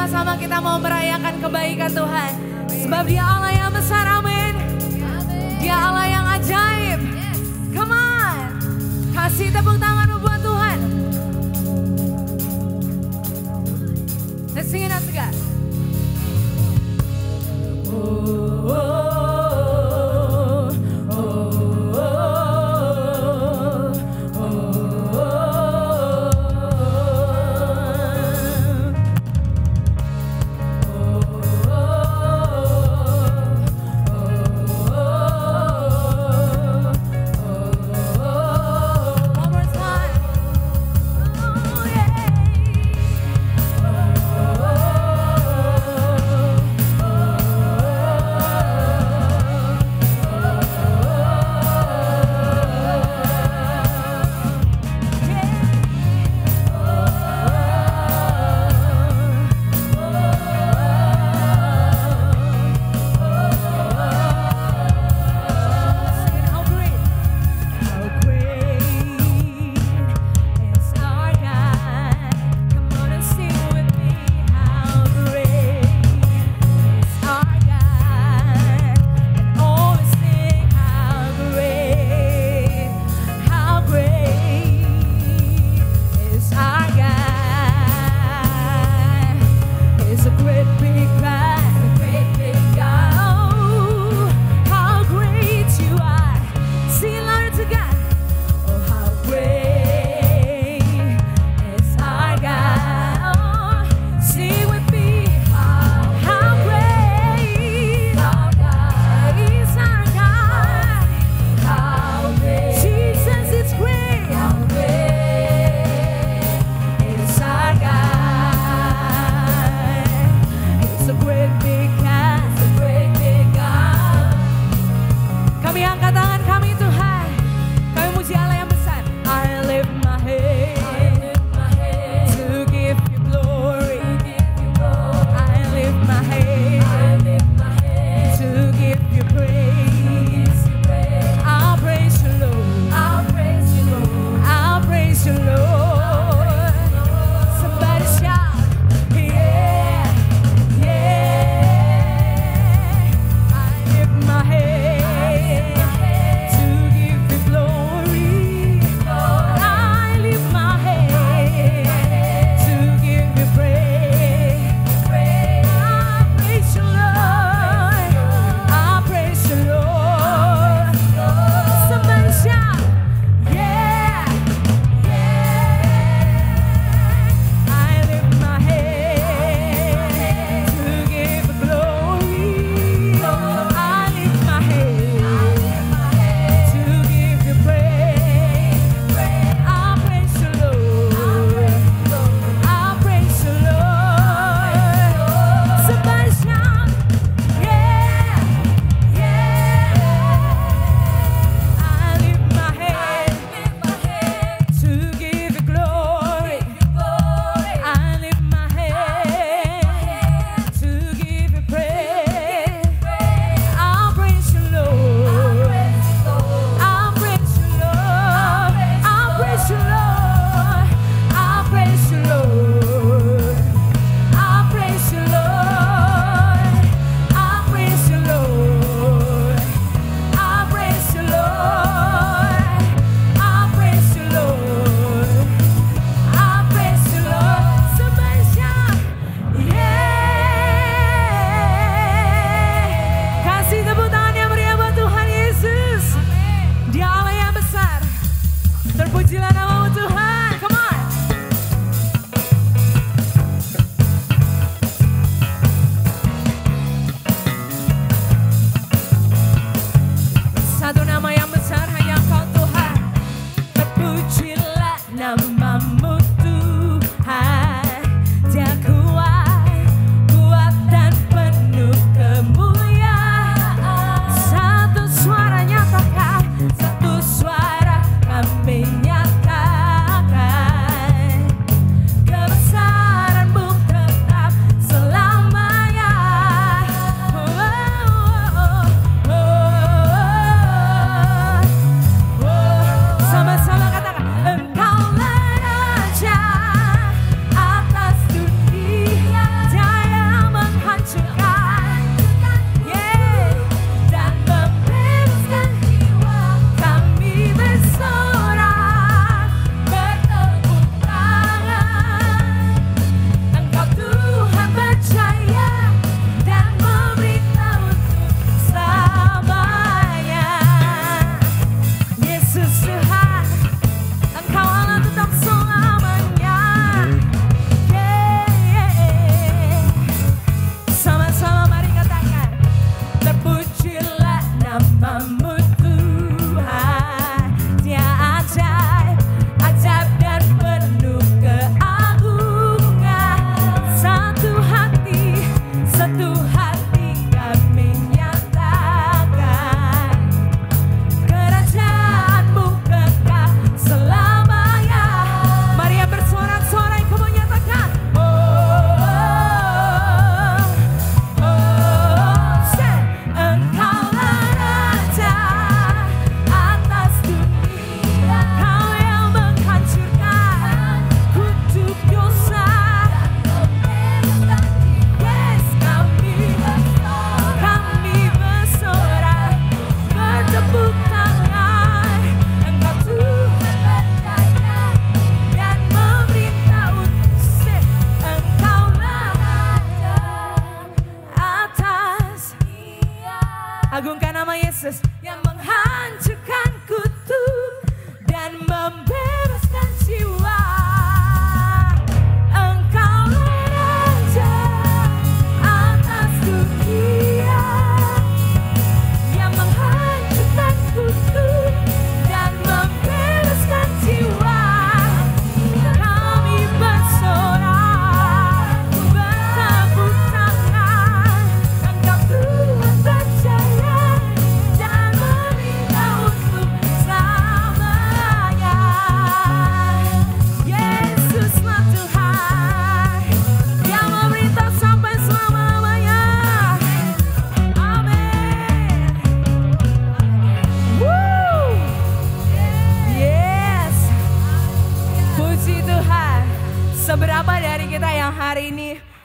sama-sama kita mau merayakan kebaikan Tuhan. Sebab Dia Allah yang besar, amin. Dia Allah yang ajaib. Come on. Kasih tepuk tangan buat Tuhan. Let's sing it out together.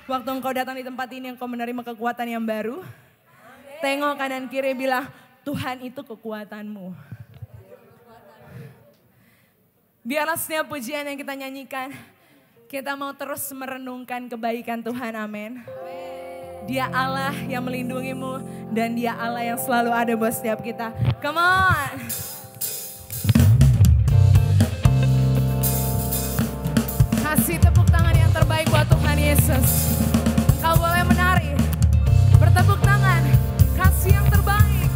Waktu engkau datang di tempat ini, engkau menerima kekuatan yang baru. Tengok kanan kiri, bilang, Tuhan itu kekuatanmu. Biarlah setiap pujian yang kita nyanyikan, kita mau terus merenungkan kebaikan Tuhan, amin. Dia Allah yang melindungimu dan dia Allah yang selalu ada buat setiap kita. Come on. Kasih tepuk tangan yang terbaik buat Tuhan Yesus. Engkau boleh menari, bertepuk tangan, kasih yang terbaik.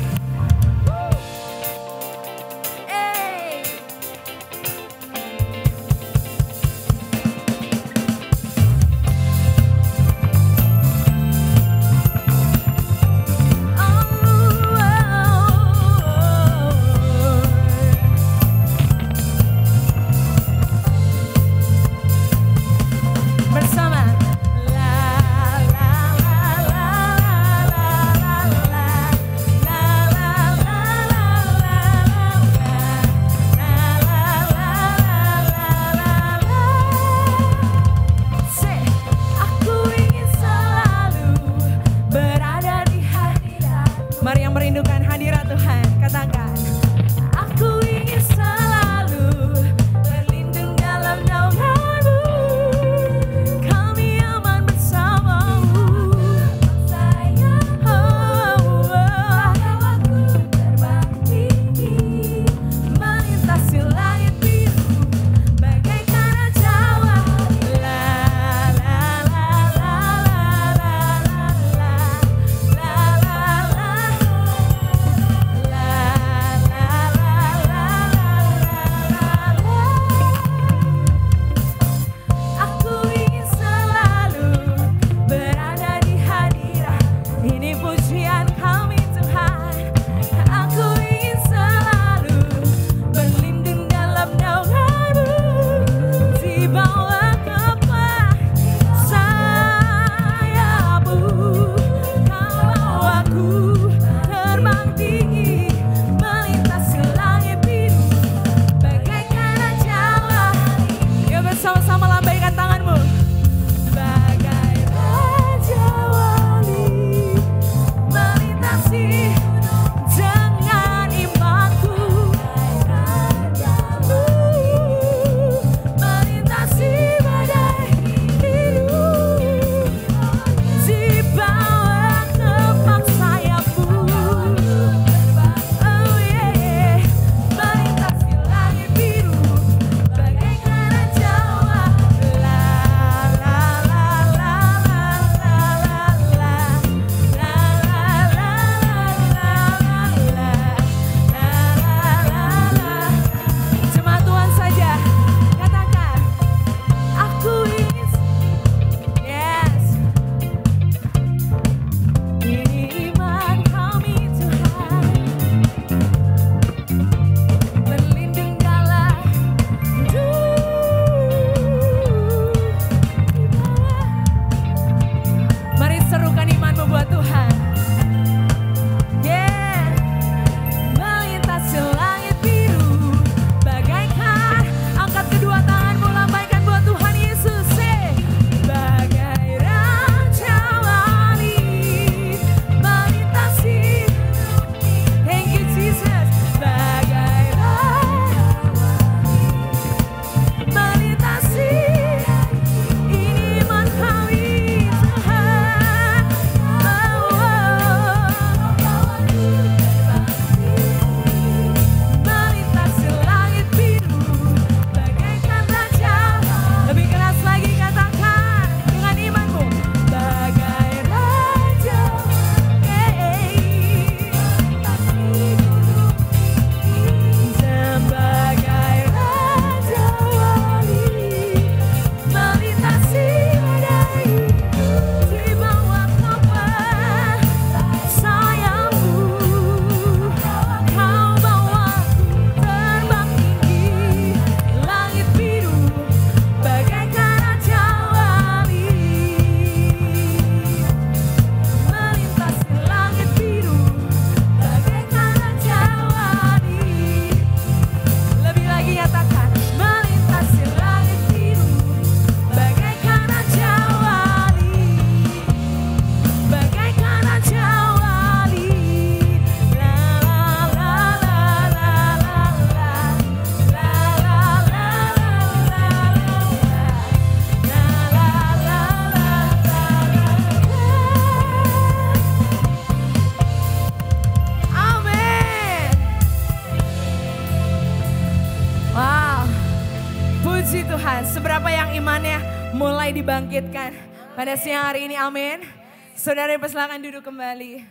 Puji Tuhan, seberapa yang imannya mulai dibangkitkan pada siang hari ini, amin. Saudara persilakan duduk kembali.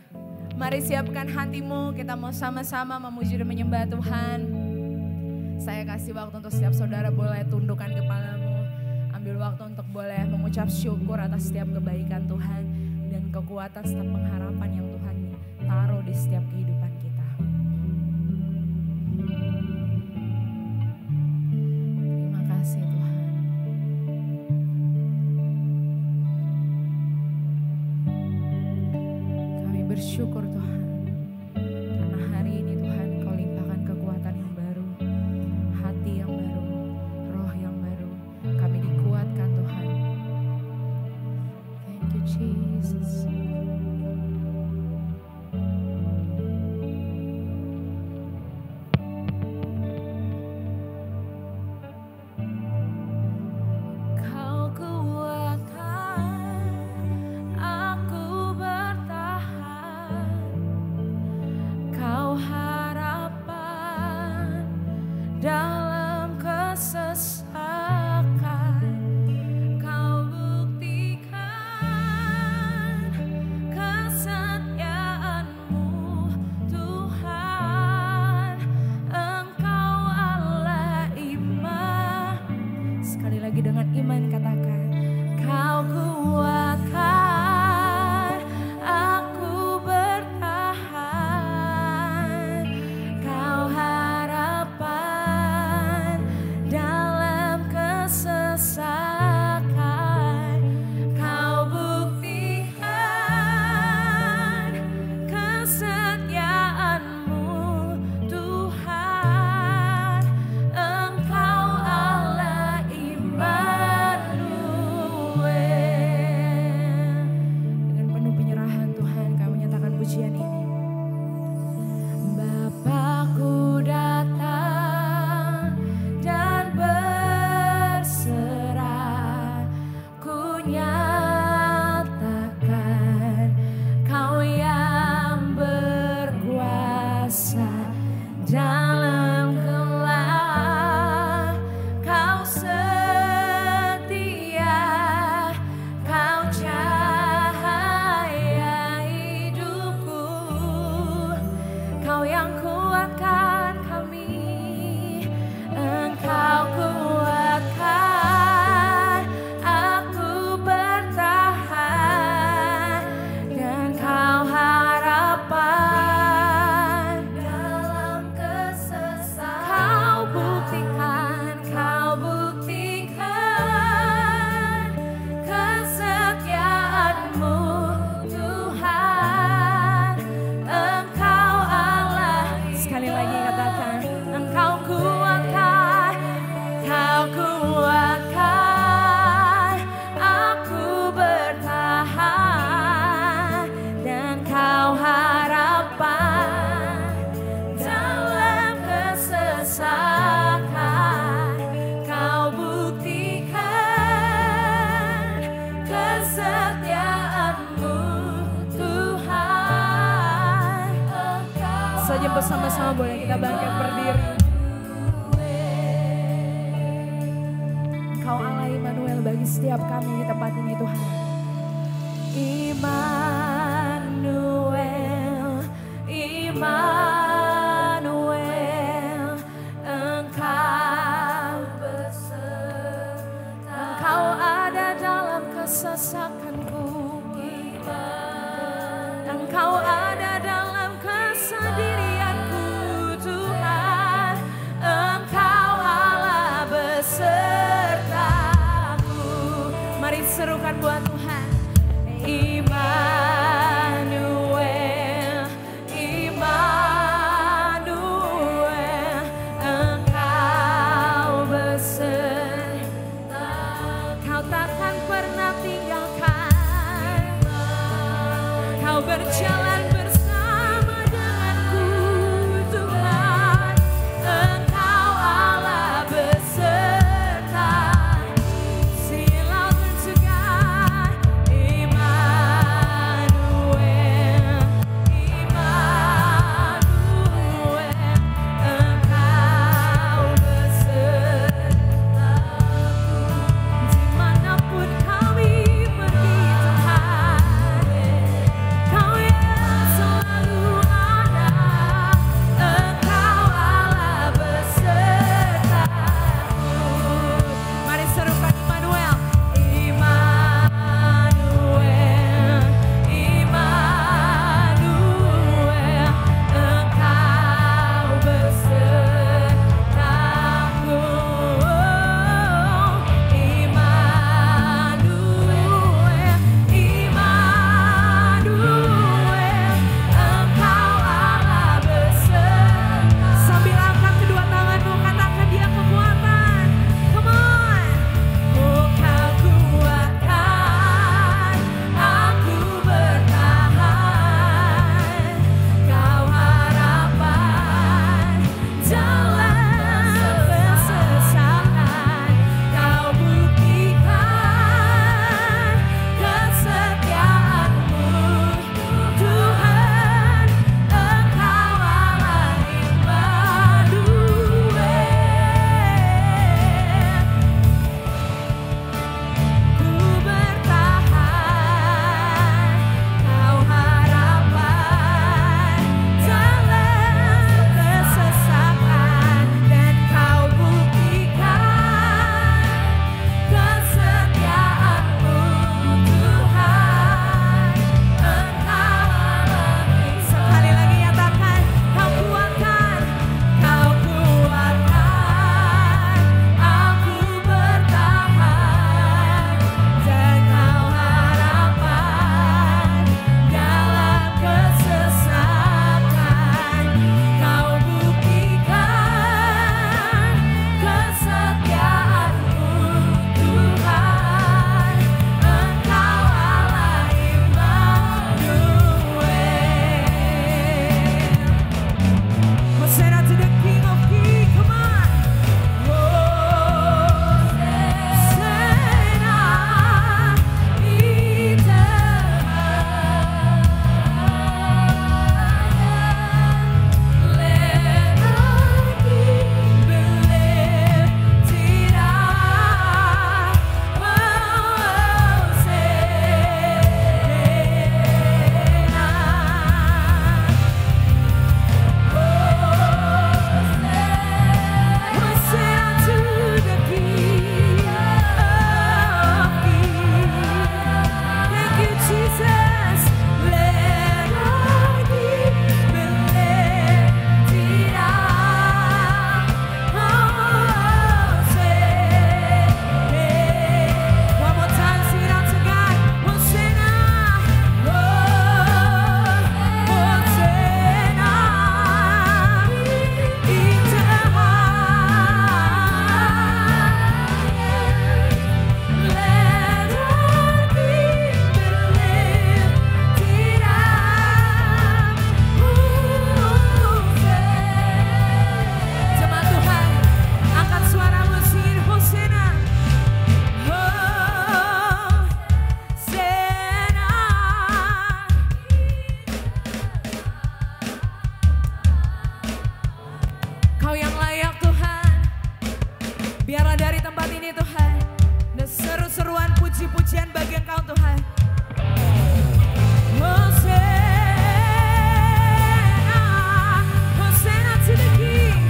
Mari siapkan hatimu, kita mau sama-sama memuji dan menyembah Tuhan. Saya kasih waktu untuk setiap saudara boleh tundukkan kepalamu. Ambil waktu untuk boleh mengucap syukur atas setiap kebaikan Tuhan dan kekuatan setiap pengharapan yang Tuhan taruh di setiap kehidupan kita. Terima kasih Tuhan. Kami bersyukur Tuhan, karena hari ini Tuhan Kau limpahkan kekuatan yang baru, hati yang baru, roh yang baru. Kami dikuatkan Tuhan. Thank you Jesus. Bersama-sama boleh kita bangkit berdiri. Kau Allah Immanuel bagi setiap kami di tempat ini Tuhan. Immanuel, Immanuel, Engkau beserta. Engkau ada dalam kesesakanku. Engkau ada dalam kesedihan. Mari serukan buat Tuhan. Immanuel. bantuan, puji-pujian bagi Engkau Tuhan. Hosanna, Hosanna to the King.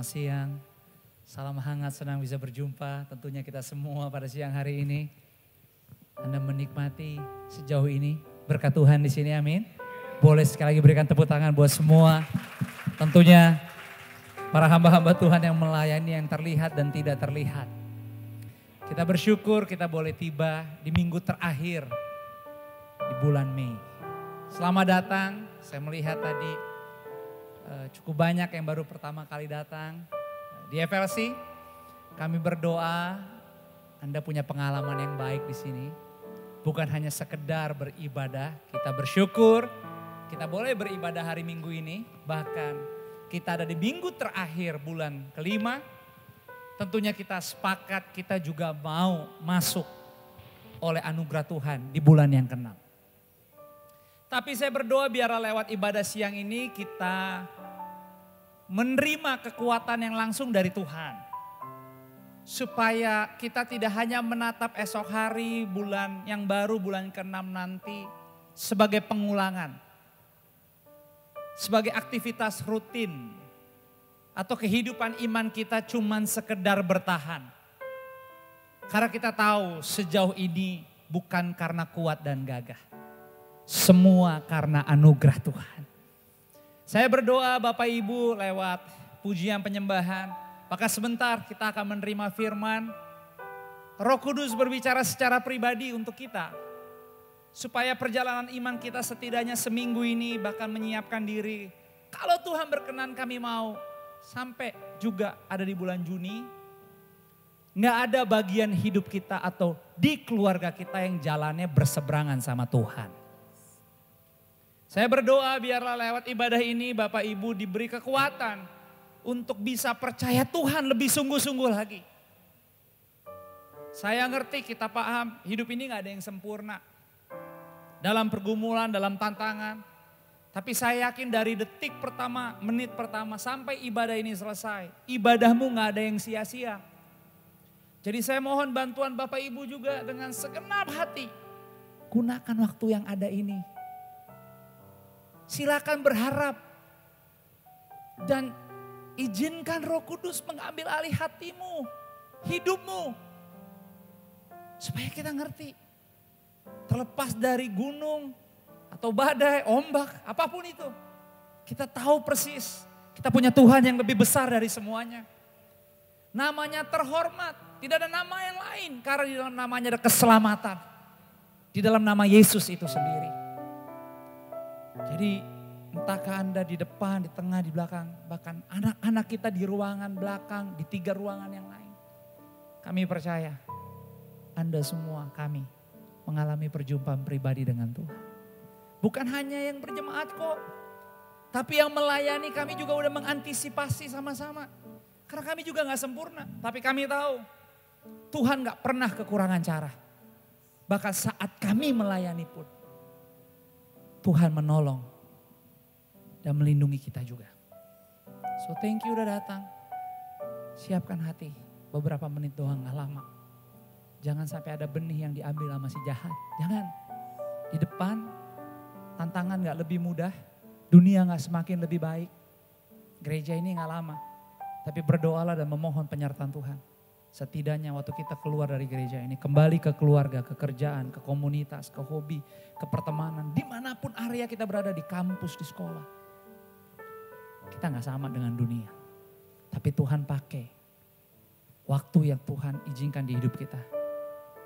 Siang, salam hangat, senang bisa berjumpa tentunya kita semua pada siang hari ini. Anda menikmati sejauh ini berkat Tuhan di sini, amin. Boleh sekali lagi berikan tepuk tangan buat semua. Tentunya para hamba-hamba Tuhan yang melayani yang terlihat dan tidak terlihat. Kita bersyukur kita boleh tiba di minggu terakhir di bulan Mei. Selamat datang, saya melihat tadi cukup banyak yang baru pertama kali datang di FLC. Kami berdoa Anda punya pengalaman yang baik di sini. Bukan hanya sekedar beribadah, kita bersyukur kita boleh beribadah hari Minggu ini. Bahkan kita ada di minggu terakhir bulan kelima. Tentunya kita sepakat kita juga mau masuk oleh anugerah Tuhan di bulan yang ke-6. Tapi saya berdoa biarlah lewat ibadah siang ini kita menerima kekuatan yang langsung dari Tuhan. Supaya kita tidak hanya menatap esok hari, bulan yang baru, bulan ke-6 nanti sebagai pengulangan. Sebagai aktivitas rutin. Atau kehidupan iman kita cuman sekedar bertahan. Karena kita tahu sejauh ini bukan karena kuat dan gagah. Semua karena anugerah Tuhan. Saya berdoa Bapak Ibu lewat pujian penyembahan. Maka sebentar kita akan menerima firman. Roh Kudus berbicara secara pribadi untuk kita. Supaya perjalanan iman kita setidaknya seminggu ini bahkan menyiapkan diri. Kalau Tuhan berkenan kami mau sampai juga ada di bulan Juni. Nggak ada bagian hidup kita atau di keluarga kita yang jalannya berseberangan sama Tuhan. Saya berdoa biarlah lewat ibadah ini Bapak Ibu diberi kekuatan untuk bisa percaya Tuhan lebih sungguh-sungguh lagi. Saya ngerti, kita paham hidup ini gak ada yang sempurna. Dalam pergumulan, dalam tantangan. Tapi saya yakin dari detik pertama, menit pertama sampai ibadah ini selesai. Ibadahmu gak ada yang sia-sia. Jadi saya mohon bantuan Bapak Ibu juga dengan segenap hati. Gunakan waktu yang ada ini. Silakan berharap dan izinkan Roh Kudus mengambil alih hatimu, hidupmu. Supaya kita ngerti, terlepas dari gunung atau badai, ombak, apapun itu. Kita tahu persis, kita punya Tuhan yang lebih besar dari semuanya. Namanya terhormat, tidak ada nama yang lain karena di dalam namanya ada keselamatan. Di dalam nama Yesus itu sendiri. Jadi entahkah Anda di depan, di tengah, di belakang. Bahkan anak-anak kita di ruangan belakang, di 3 ruangan yang lain. Kami percaya Anda semua kami mengalami perjumpaan pribadi dengan Tuhan. Bukan hanya yang berjemaat kok. Tapi yang melayani kami juga udah mengantisipasi sama-sama. Karena kami juga gak sempurna. Tapi kami tahu Tuhan gak pernah kekurangan cara. Bahkan saat kami melayani pun Tuhan menolong dan melindungi kita juga. So thank you udah datang. Siapkan hati, beberapa menit doang, gak lama. Jangan sampai ada benih yang diambil sama si jahat. Jangan. Di depan tantangan gak lebih mudah, dunia gak semakin lebih baik. Gereja ini gak lama, tapi berdoalah dan memohon penyertaan Tuhan. Setidaknya waktu kita keluar dari gereja ini, kembali ke keluarga, ke kerjaan, ke komunitas, ke hobi, ke pertemanan. Dimanapun area kita berada, di kampus, di sekolah. Kita gak sama dengan dunia. Tapi Tuhan pakai waktu yang Tuhan izinkan di hidup kita.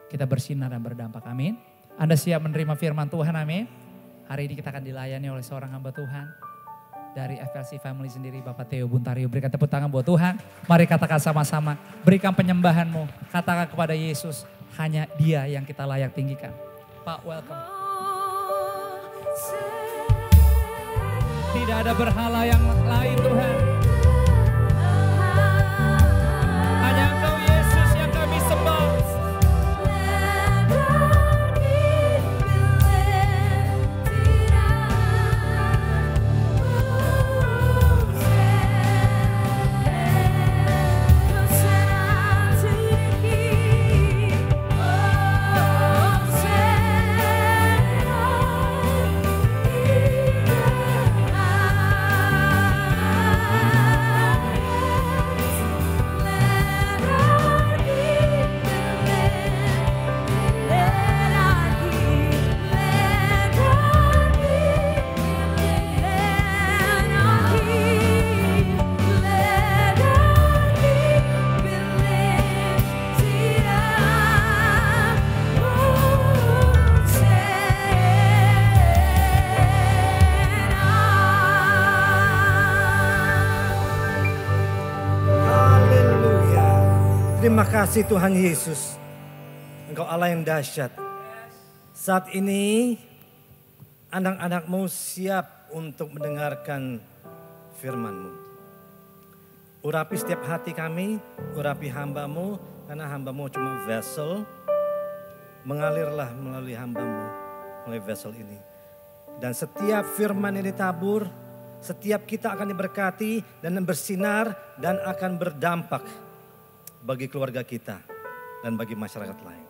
Kita bersinar dan berdampak, amin. Anda siap menerima firman Tuhan, amin. Hari ini kita akan dilayani oleh seorang hamba Tuhan. Dari FLC Family sendiri, Bapak Theo Buntario. Berikan tepuk tangan buat Tuhan. Mari katakan sama-sama, berikan penyembahanmu. Katakan kepada Yesus, hanya Dia yang kita layak tinggikan. Pak, welcome. Tidak ada berhala yang lain Tuhan. Hanya Engkau Yesus yang kami sembah. Terima kasih Tuhan Yesus. Engkau Allah yang dahsyat. Saat ini anak-anak-Mu siap untuk mendengarkan firman-Mu. Urapi setiap hati kami, urapi hamba-Mu, karena hamba-Mu cuma vessel. Mengalirlah melalui hamba-Mu, melalui vessel ini. Dan setiap firman yang ditabur, setiap kita akan diberkati dan bersinar dan akan berdampak bagi keluarga kita dan bagi masyarakat lain.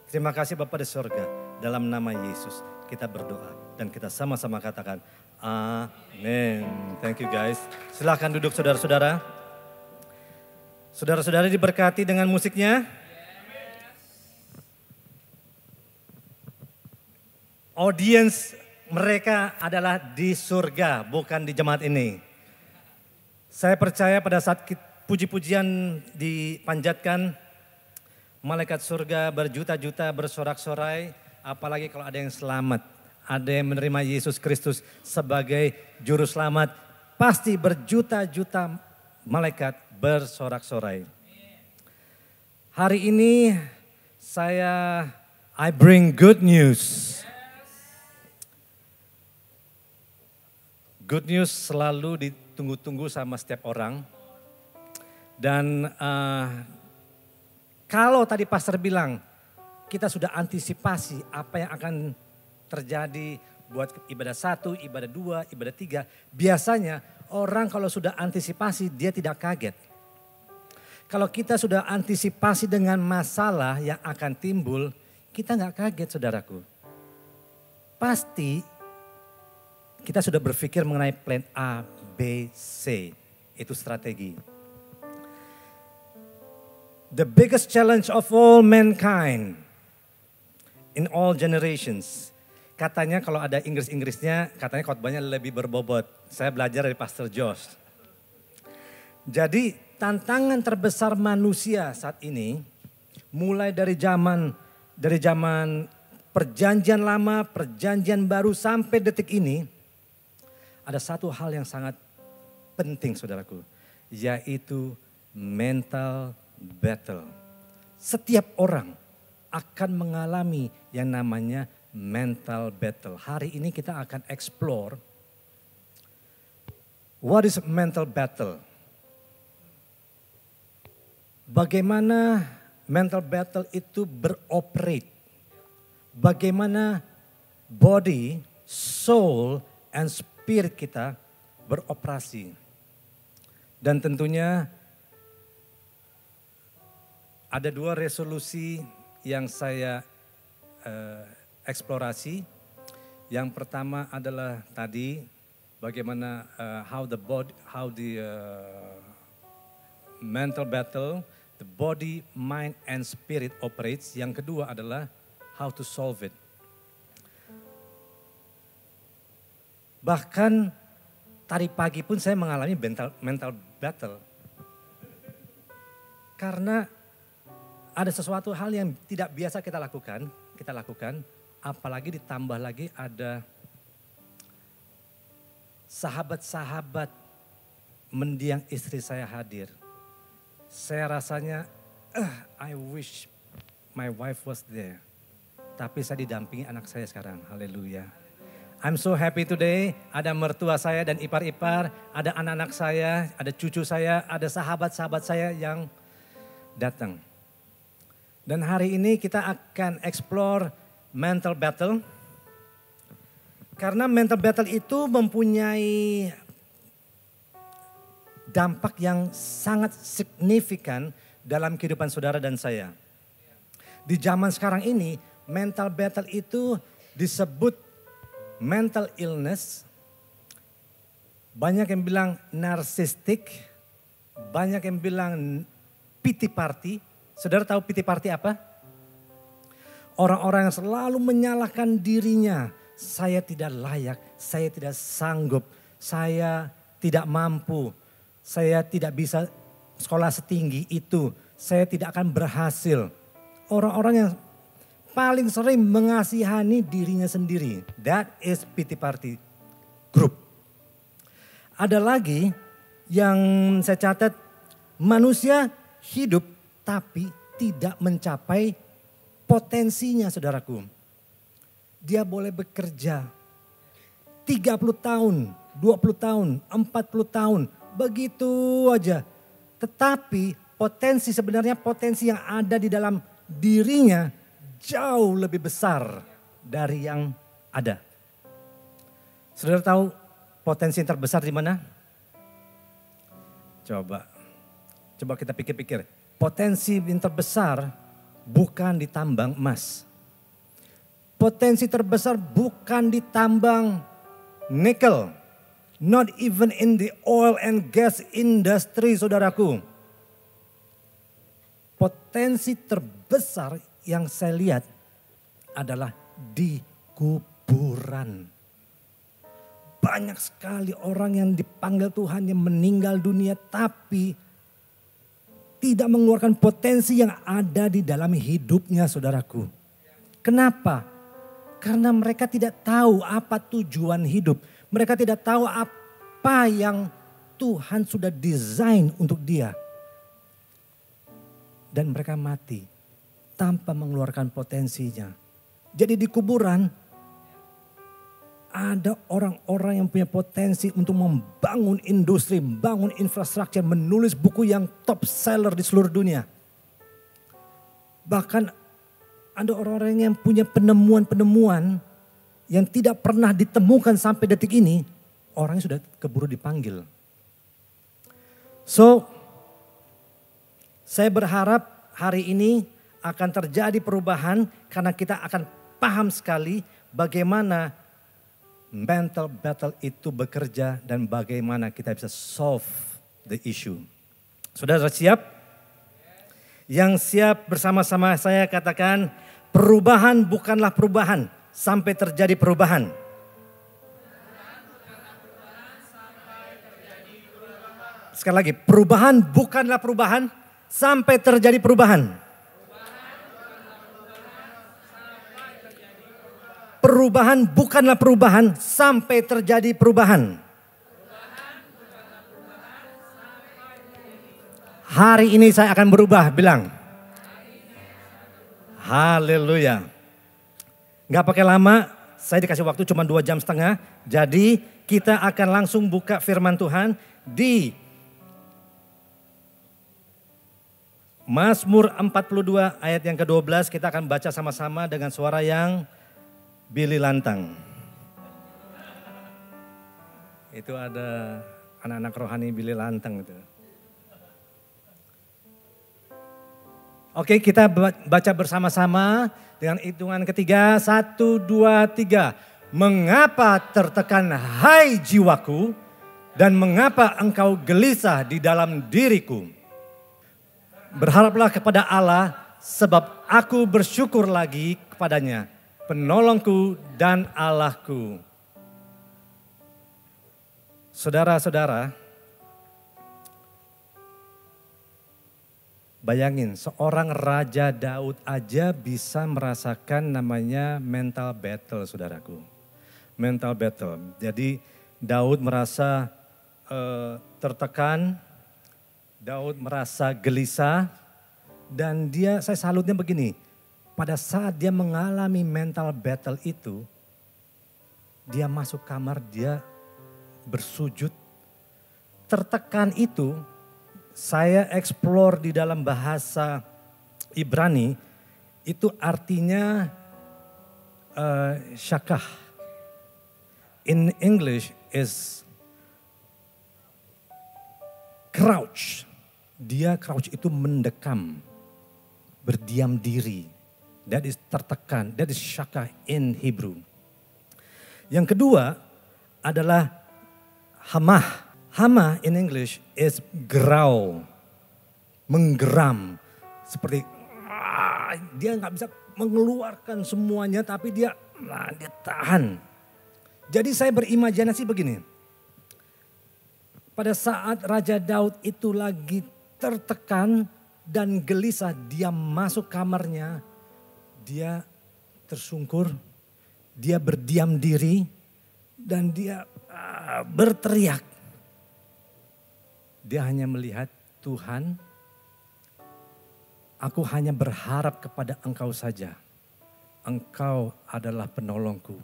Terima kasih Bapa di sorga. Dalam nama Yesus kita berdoa dan kita sama-sama katakan amin. Thank you guys. Silahkan duduk saudara-saudara. Saudara-saudara diberkati dengan musiknya. Audience mereka adalah di surga, bukan di jemaat ini. Saya percaya pada saat puji-pujian dipanjatkan, malaikat surga berjuta-juta bersorak-sorai, apalagi kalau ada yang selamat. Ada yang menerima Yesus Kristus sebagai juru selamat, pasti berjuta-juta malaikat bersorak-sorai. Hari ini I bring good news. Good news selalu ditunggu-tunggu sama setiap orang. Dan kalau tadi pastor bilang kita sudah antisipasi apa yang akan terjadi buat ibadah 1, ibadah 2, ibadah 3. Biasanya orang kalau sudah antisipasi dia tidak kaget. Kalau kita sudah antisipasi dengan masalah yang akan timbul, kita nggak kaget saudaraku. Pasti kita sudah berpikir mengenai plan A, B, C. Itu strategi. The biggest challenge of all mankind in all generations. Katanya kalau ada Inggris-Inggrisnya, katanya khotbahnya lebih berbobot. Saya belajar dari Pastor Josh. Jadi tantangan terbesar manusia saat ini, mulai dari zaman perjanjian lama, perjanjian baru sampai detik ini, ada satu hal yang sangat penting saudaraku, yaitu mental battle. Setiap orang akan mengalami yang namanya mental battle. Hari ini kita akan explore what is mental battle. Bagaimana mental battle itu beroperate. Bagaimana body, soul, and spirit kita beroperasi. Dan tentunya ada 2 resolusi yang saya eksplorasi. Yang pertama adalah tadi bagaimana how the mental battle, the body, mind, and spirit operates. Yang kedua adalah how to solve it. Bahkan tadi pagi pun saya mengalami mental battle. Karena ada sesuatu hal yang tidak biasa kita lakukan, apalagi ditambah lagi ada sahabat-sahabat mendiang istri saya hadir. Saya rasanya, I wish my wife was there. Tapi saya didampingi anak saya sekarang, haleluya. I'm so happy today, ada mertua saya dan ipar-ipar, ada anak-anak saya, ada cucu saya, ada sahabat-sahabat saya yang datang. Dan hari ini kita akan explore mental battle. Karena mental battle itu mempunyai dampak yang sangat signifikan dalam kehidupan saudara dan saya. Di zaman sekarang ini, mental battle itu disebut mental illness. Banyak yang bilang narsistik, banyak yang bilang pity party. Saudara tahu pity party apa? Orang-orang yang selalu menyalahkan dirinya. Saya tidak layak, saya tidak sanggup, saya tidak mampu, saya tidak bisa sekolah setinggi itu, saya tidak akan berhasil. Orang-orang yang paling sering mengasihani dirinya sendiri. That is pity party group. Ada lagi yang saya catat, manusia hidup tapi tidak mencapai potensinya, saudaraku. Dia boleh bekerja 30 tahun, 20 tahun, 40 tahun, begitu aja. Tetapi sebenarnya potensi yang ada di dalam dirinya jauh lebih besar dari yang ada. Saudara tahu potensi yang terbesar di mana? Coba kita pikir-pikir. Potensi yang terbesar bukan di tambang emas. Potensi terbesar bukan di tambang nikel. Not even in the oil and gas industry, saudaraku. Potensi terbesar yang saya lihat adalah di kuburan. Banyak sekali orang yang dipanggil Tuhan yang meninggal dunia tapi tidak mengeluarkan potensi yang ada di dalam hidupnya, saudaraku. Kenapa? Karena mereka tidak tahu apa tujuan hidup. Mereka tidak tahu apa yang Tuhan sudah desain untuk dia. Dan mereka mati tanpa mengeluarkan potensinya. Jadi di kuburan ada orang-orang yang punya potensi untuk membangun industri, membangun infrastruktur, menulis buku yang top seller di seluruh dunia. Bahkan ada orang-orang yang punya penemuan-penemuan yang tidak pernah ditemukan sampai detik ini, orangnya sudah keburu dipanggil. So, saya berharap hari ini akan terjadi perubahan karena kita akan paham sekali bagaimana mental battle itu bekerja dan bagaimana kita bisa solve the issue. Saudara siap? Yang siap bersama-sama saya katakan, perubahan bukanlah perubahan sampai terjadi perubahan. Sekali lagi, perubahan bukanlah perubahan sampai terjadi perubahan. Perubahan bukanlah perubahan sampai terjadi perubahan. Hari ini saya akan berubah, bilang. Haleluya. Gak pakai lama, saya dikasih waktu cuma 2 jam setengah. Jadi kita akan langsung buka firman Tuhan di Mazmur 42 ayat yang ke-12. Kita akan baca sama-sama dengan suara yang Billy lantang. Itu ada anak-anak rohani Billy Lanteng itu. Oke, kita baca bersama-sama dengan hitungan ketiga. 1, 2, 3. Mengapa tertekan hai jiwaku dan mengapa engkau gelisah di dalam diriku? Berharaplah kepada Allah sebab aku bersyukur lagi kepadanya, penolongku dan Allahku. Saudara-saudara, bayangin seorang Raja Daud aja bisa merasakan namanya mental battle, saudaraku. Mental battle. Jadi Daud merasa tertekan, Daud merasa gelisah, dan saya salutnya begini, pada saat dia mengalami mental battle itu, dia masuk kamar, dia bersujud. Tertekan itu, saya explore di dalam bahasa Ibrani, itu artinya syakah. In English is crouch. Dia crouch itu mendekam, berdiam diri. That is tertekan, that is syakah in Hebrew. Yang kedua adalah hamah. Hamah in English is growl, menggeram. Seperti dia nggak bisa mengeluarkan semuanya tapi dia tahan. Jadi saya berimajinasi begini. Pada saat Raja Daud itu lagi tertekan dan gelisah, dia masuk kamarnya, dia tersungkur, dia berdiam diri dan dia berteriak. Dia hanya melihat, Tuhan, aku hanya berharap kepada Engkau saja. Engkau adalah penolongku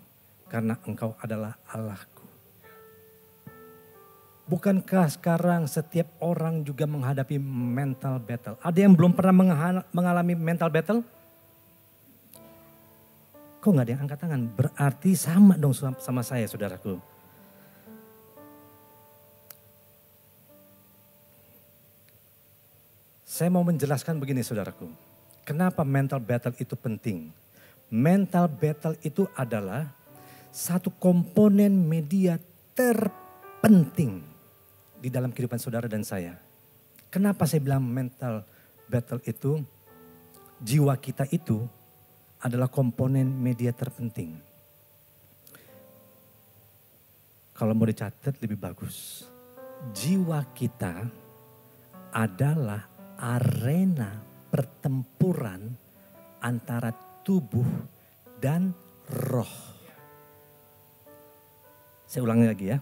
karena Engkau adalah Allahku. Bukankah sekarang setiap orang juga menghadapi mental battle? Ada yang belum pernah mengalami mental battle? Kok gak ada yang angkat tangan? Berarti sama dong sama saya, saudaraku. Saya mau menjelaskan begini, saudaraku. Kenapa mental battle itu penting? Mental battle itu adalah satu komponen media terpenting di dalam kehidupan saudara dan saya. Kenapa saya bilang mental battle itu, jiwa kita itu adalah komponen media terpenting. Kalau mau dicatat lebih bagus. Jiwa kita adalah arena pertempuran antara tubuh dan roh. Saya ulangi lagi ya.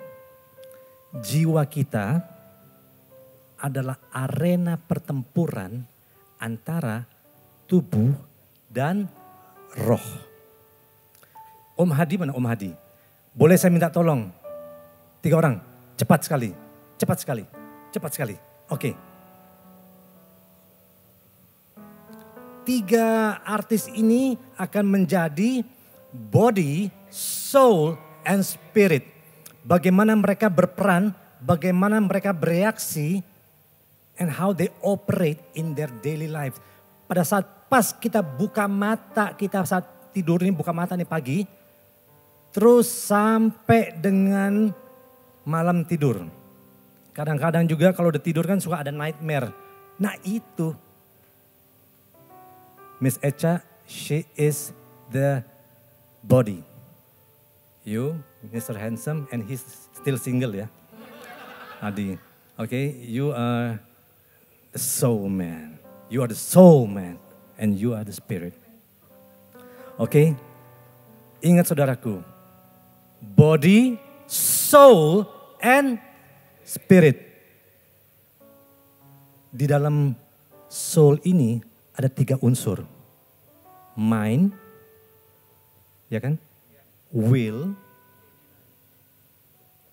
Jiwa kita adalah arena pertempuran antara tubuh dan roh. Om Hadi mana Om Hadi? Boleh saya minta tolong? 3 orang, cepat sekali, cepat sekali, cepat sekali. Oke. 3 artis ini akan menjadi body, soul, and spirit. Bagaimana mereka berperan, bagaimana mereka bereaksi, and how they operate in their daily life. Pada saat pas kita buka mata, kita saat tidur ini buka mata nih pagi, terus sampai dengan malam tidur. Kadang-kadang juga kalau udah tidur kan suka ada nightmare. Nah itu, Miss Echa, she is the body. You, Mr. Handsome, and he's still single ya. Adi, okay, you are the soul man. You are the soul man, and you are the spirit. Okay, ingat saudaraku, body, soul, and spirit. Di dalam soul ini ada 3 unsur. Mind, ya kan? Will,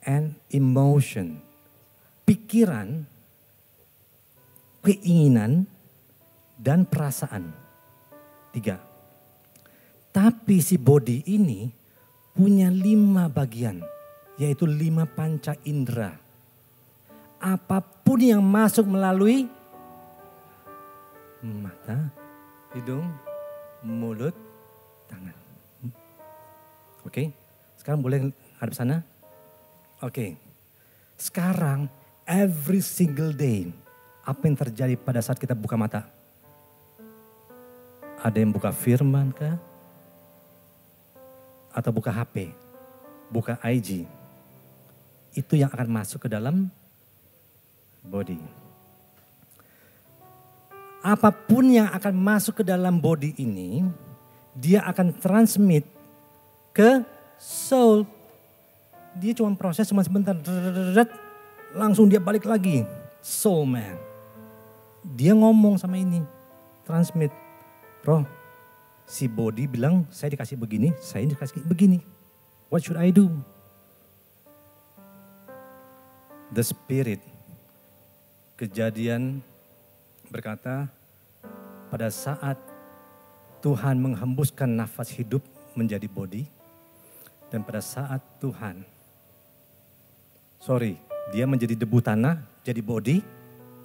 and emotion. Pikiran, keinginan, dan perasaan. 3. Tapi si body ini punya 5 bagian, yaitu 5 panca indera. apapun yang masuk melalui mata, hidung, mulut, tangan. Oke, sekarang boleh hadap sana? Oke, sekarang every single day, apa yang terjadi pada saat kita buka mata? Ada yang buka firman kah? Atau buka HP, buka IG. Itu yang akan masuk ke dalam body. Apapun yang akan masuk ke dalam body ini, dia akan transmit ke soul. Dia cuma proses cuma sebentar, langsung dia balik lagi. Soul man. Dia ngomong sama ini, transmit. Bro, si body bilang saya dikasih begini, saya dikasih begini. What should I do? The spirit, Kejadian berkata pada saat Tuhan menghembuskan nafas hidup menjadi body. Dan pada saat Tuhan, dia menjadi debu tanah, jadi body.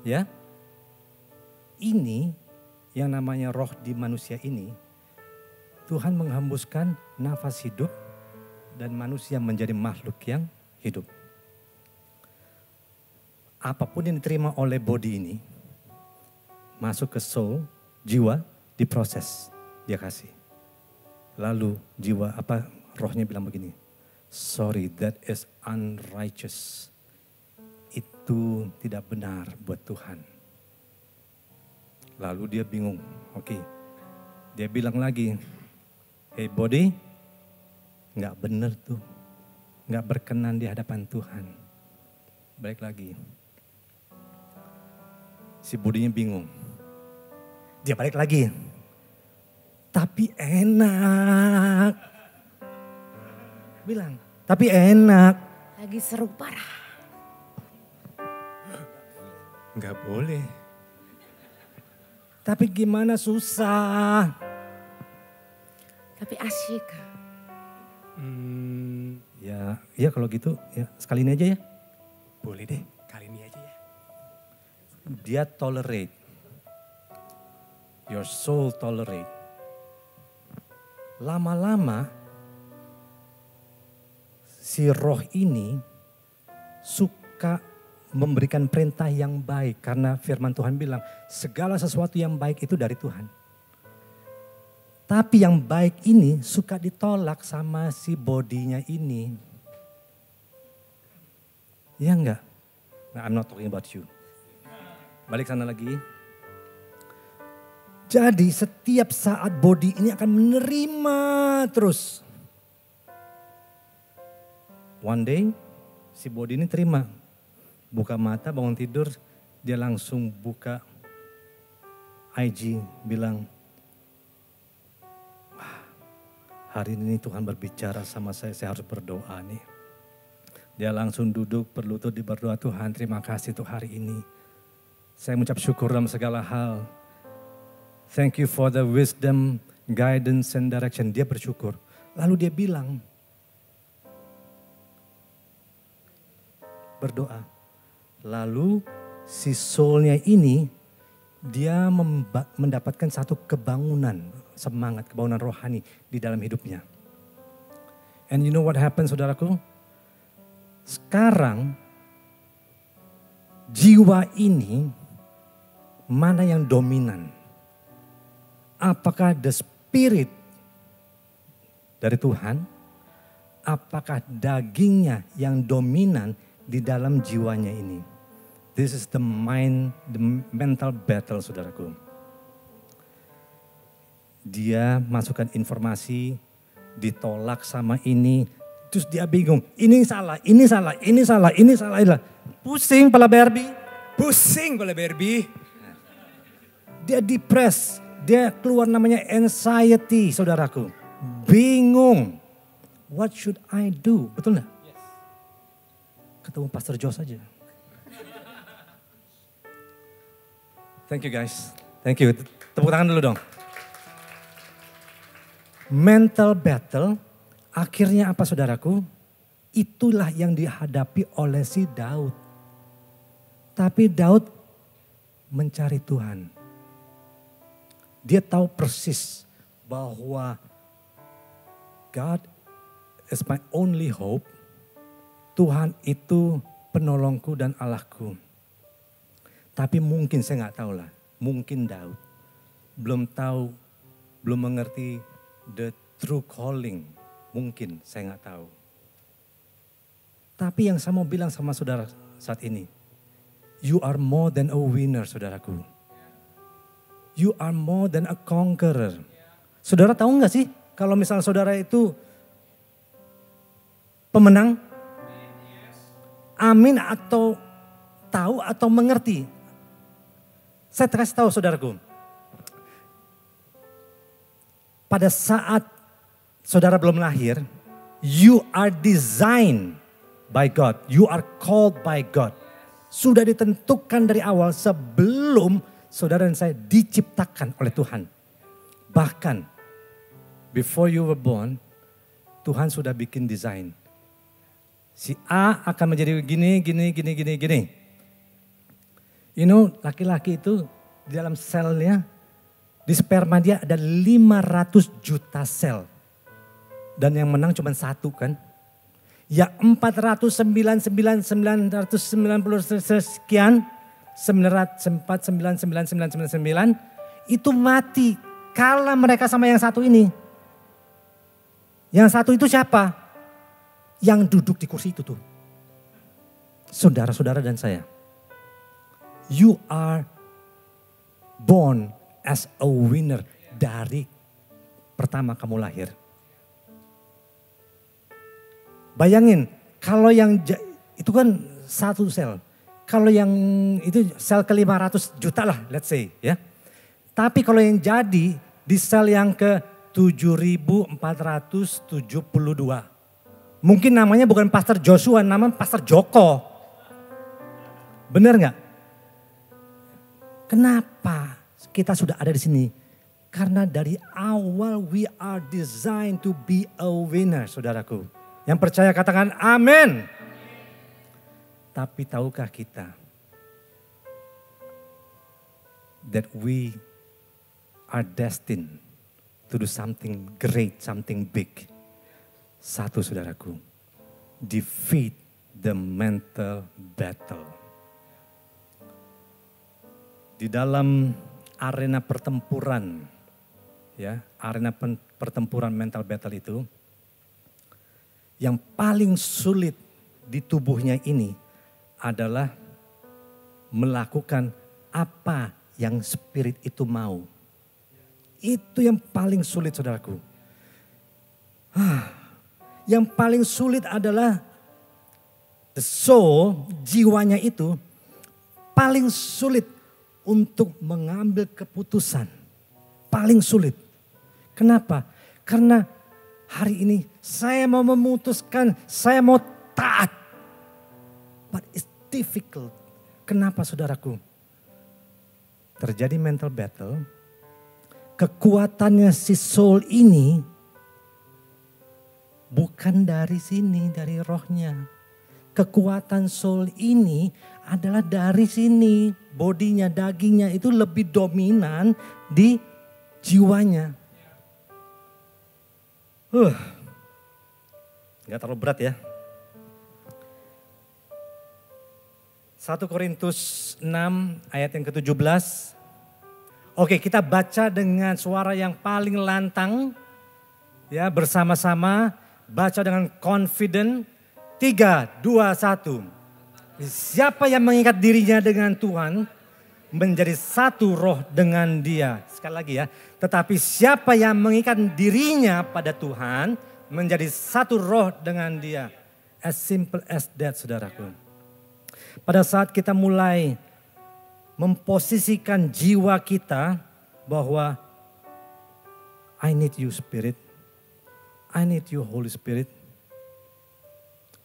Ya, ini yang namanya roh di manusia ini, Tuhan menghembuskan nafas hidup dan manusia menjadi makhluk yang hidup. Apapun yang diterima oleh body ini, masuk ke soul, jiwa, diproses, dia kasih. Lalu rohnya bilang begini, sorry that is unrighteous. Itu tidak benar buat Tuhan. Lalu dia bingung, oke. Dia bilang lagi, hey body, gak benar tuh. Gak berkenan di hadapan Tuhan. Balik lagi. Si bodinya bingung. Dia balik lagi. Tapi enak. Bilang, tapi enak. Lagi seru parah. Gak boleh. Tapi gimana susah. Tapi asyik. Ya kalau gitu ya sekali ini aja ya. Boleh deh, kali ini aja ya. Dia tolerate. Your soul tolerate. Lama-lama si roh ini suka memberikan perintah yang baik. Karena firman Tuhan bilang segala sesuatu yang baik itu dari Tuhan. Tapi yang baik ini suka ditolak sama si bodinya ini. Ya enggak? Nah, I'm not talking about you. Balik sana lagi. Jadi setiap saat body ini akan menerima terus. One day si body ini terima. Buka mata, bangun tidur, dia langsung buka IG, bilang, wah, hari ini Tuhan berbicara sama saya harus berdoa nih. Dia langsung duduk berlutut di berdoa, Tuhan terima kasih untuk hari ini. Saya mengucap syukur dalam segala hal. Thank you for the wisdom, guidance and direction. Dia bersyukur. Lalu dia bilang, berdoa. Lalu si soulnya ini dia mendapatkan satu kebangunan, semangat, kebangunan rohani di dalam hidupnya. And you know what happened saudaraku? Sekarang jiwa ini mana yang dominan? Apakah the spirit dari Tuhan? Apakah dagingnya yang dominan di dalam jiwanya ini? This is the mental battle saudaraku. Dia masukkan informasi, ditolak sama ini, terus dia bingung, ini salah, ini salah, ini salah, ini salah. Pusing pala Barbie. Pusing pala Barbie. Dia depressed, dia keluar namanya anxiety saudaraku. Bingung, what should I do? Betul gak? Yes. Ketemu Pastor Jos aja. Thank you guys. Thank you. Tepuk tangan dulu dong. Mental battle akhirnya apa saudaraku? Itulah yang dihadapi oleh si Daud. Tapi Daud mencari Tuhan. Dia tahu persis bahwa God is my only hope. Tuhan itu penolongku dan Allahku. Tapi mungkin saya nggak tahu lah. Mungkin Daud belum tahu, belum mengerti the true calling. Mungkin saya nggak tahu. Tapi yang saya mau bilang sama saudara saat ini, you are more than a winner, saudaraku. You are more than a conqueror. Saudara tahu nggak sih kalau misalnya saudara itu pemenang? Amin atau tahu atau mengerti? Saya kasih tahu saudaraku. Pada saat saudara belum lahir, you are designed by God. You are called by God. Sudah ditentukan dari awal sebelum saudara dan saya diciptakan oleh Tuhan. Bahkan before you were born, Tuhan sudah bikin desain. Si A akan menjadi gini. You know, laki-laki itu di dalam selnya, di sperma dia ada 500 juta sel. Dan yang menang cuma satu kan. Ya 499 sekian, 499 itu mati. Kalah mereka sama yang satu ini. Yang satu itu siapa? Yang duduk di kursi itu tuh. Saudara-saudara dan saya. You are born as a winner dari pertama kamu lahir. Bayangin kalau yang itu kan satu sel. Kalau yang itu sel ke 500 juta lah let's say ya. Tapi kalau yang jadi di sel yang ke 7472. Mungkin namanya bukan Pastor Joshua, namanya Pastor Joko. Benar nggak? Kenapa kita sudah ada di sini? Karena dari awal we are designed to be a winner, saudaraku. Yang percaya katakan amin. Tapi tahukah kita that we are destined to do something great, something big. Satu saudaraku, defeat the mental battle. Di dalam arena pertempuran, ya, arena pertempuran mental battle itu, yang paling sulit di tubuhnya ini adalah melakukan apa yang spirit itu mau. Itu yang paling sulit saudaraku. Yang paling sulit adalah the soul, jiwanya itu paling sulit untuk mengambil keputusan. Paling sulit. Kenapa? Karena hari ini saya mau memutuskan, saya mau taat. But it's difficult. Kenapa saudaraku? Terjadi mental battle. Kekuatannya si soul ini bukan dari sini, dari rohnya. Kekuatan soul ini adalah dari sini. Bodinya, dagingnya itu lebih dominan di jiwanya. Gak terlalu berat ya. 1 Korintus 6 ayat yang ke-17. Oke, kita baca dengan suara yang paling lantang. Ya, bersama-sama baca dengan confident. 3, 2, 1. Siapa yang mengikat dirinya dengan Tuhan menjadi satu roh dengan Dia. Sekali lagi ya. Tetapi siapa yang mengikat dirinya pada Tuhan menjadi satu roh dengan Dia. As simple as that, saudaraku. Pada saat kita mulai memposisikan jiwa kita bahwa I need you Spirit. I need you Holy Spirit.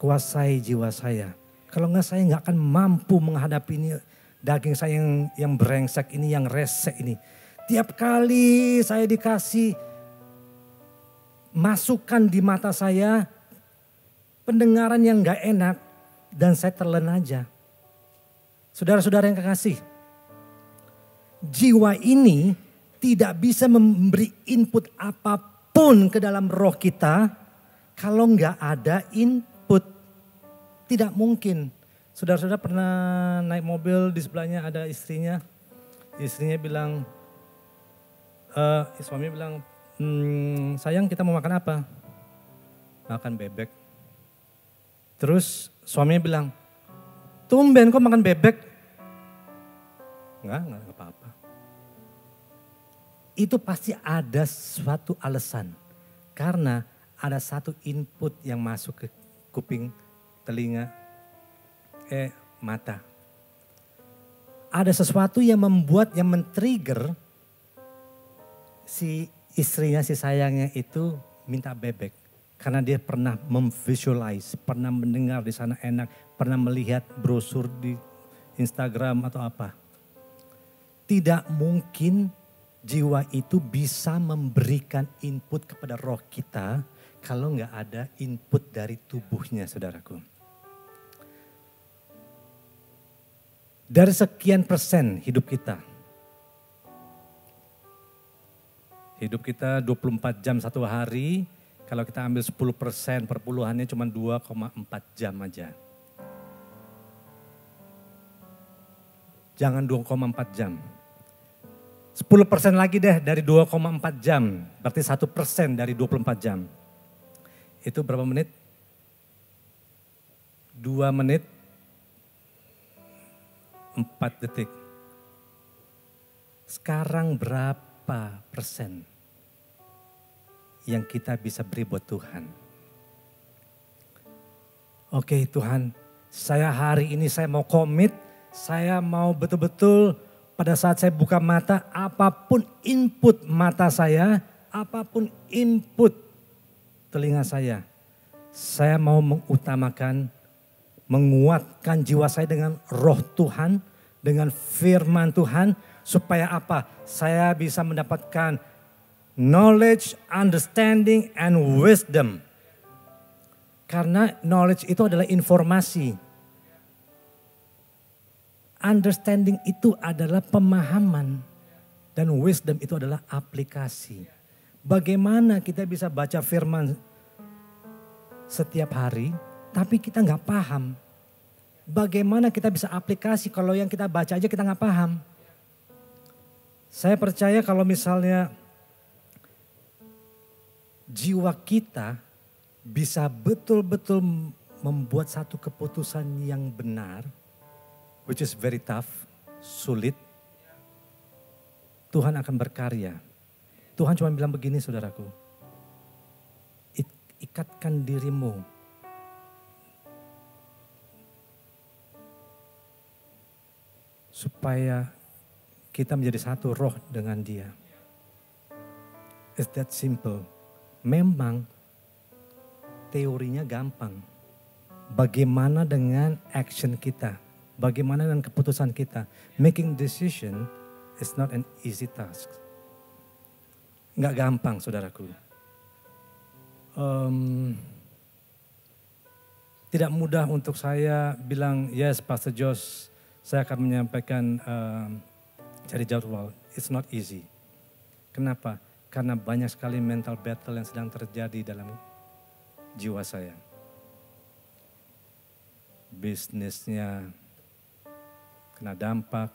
Kuasai jiwa saya. Kalau enggak saya enggak akan mampu menghadapi ini daging saya yang brengsek ini, yang resek ini. Tiap kali saya dikasih masukan di mata saya, pendengaran yang enggak enak dan saya telan aja. Saudara-saudara yang kekasih, jiwa ini tidak bisa memberi input apapun ke dalam roh kita kalau nggak ada input. Tidak mungkin. Saudara-saudara pernah naik mobil, di sebelahnya ada istrinya. Istrinya bilang, suami bilang, sayang kita mau makan apa? Makan bebek. Terus suaminya bilang, tumben kok makan bebek? Enggak apa-apa. Itu pasti ada suatu alasan. Karena ada satu input yang masuk ke kuping, telinga, mata. Ada sesuatu yang membuat, yang men-trigger si istrinya, si sayangnya itu minta bebek. Karena dia pernah memvisualize, pernah mendengar di sana enak, pernah melihat brosur di Instagram atau apa. Tidak mungkin jiwa itu bisa memberikan input kepada roh kita kalau nggak ada input dari tubuhnya, saudaraku. Dari sekian persen hidup kita. Hidup kita 24 jam satu hari, kalau kita ambil 10%, perpuluhannya cuma 2,4 jam aja. Jangan 2,4 jam. 10% lagi deh dari 2,4 jam, berarti 1% dari 24 jam. Itu berapa menit? 2 menit 4 detik. Sekarang berapa persen yang kita bisa beri buat Tuhan? Oke Tuhan, saya hari ini saya mau komit, saya mau betul-betul pada saat saya buka mata, apapun input mata saya, apapun input telinga saya mau mengutamakan, menguatkan jiwa saya dengan roh Tuhan, dengan firman Tuhan, supaya apa? Saya bisa mendapatkan knowledge, understanding, and wisdom. Karena knowledge itu adalah informasi. Understanding itu adalah pemahaman. Dan wisdom itu adalah aplikasi. Bagaimana kita bisa baca firman setiap hari, tapi kita nggak paham. Bagaimana kita bisa aplikasi kalau yang kita baca aja kita nggak paham. Saya percaya kalau misalnya jiwa kita bisa betul-betul membuat satu keputusan yang benar, which is very tough, sulit, Tuhan akan berkarya. Tuhan cuma bilang begini saudaraku, ikatkan dirimu supaya kita menjadi satu roh dengan dia. It's that simple. Memang teorinya gampang. Bagaimana dengan action kita? Bagaimana dengan keputusan kita? Making decision is not an easy task. Nggak gampang saudaraku. Tidak mudah untuk saya bilang, yes Pastor Josh, saya akan menyampaikan cari jadwal. It's not easy. Kenapa? Karena banyak sekali mental battle yang sedang terjadi dalam jiwa saya. Bisnisnya kena dampak.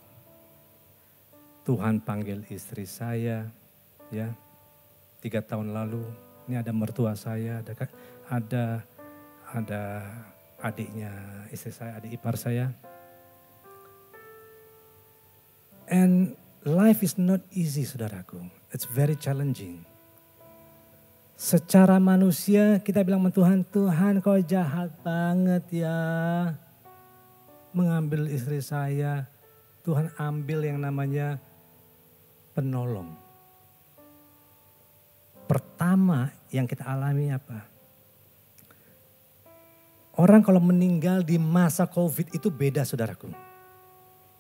Tuhan panggil istri saya, ya 3 tahun lalu. Ini ada mertua saya, ada adiknya istri saya, adik ipar saya. And life is not easy saudaraku. It's very challenging. Secara manusia kita bilang sama Tuhan, Tuhan kau jahat banget ya. Mengambil istri saya, Tuhan ambil yang namanya penolong. Pertama yang kita alami apa? Orang kalau meninggal di masa COVID itu beda saudaraku.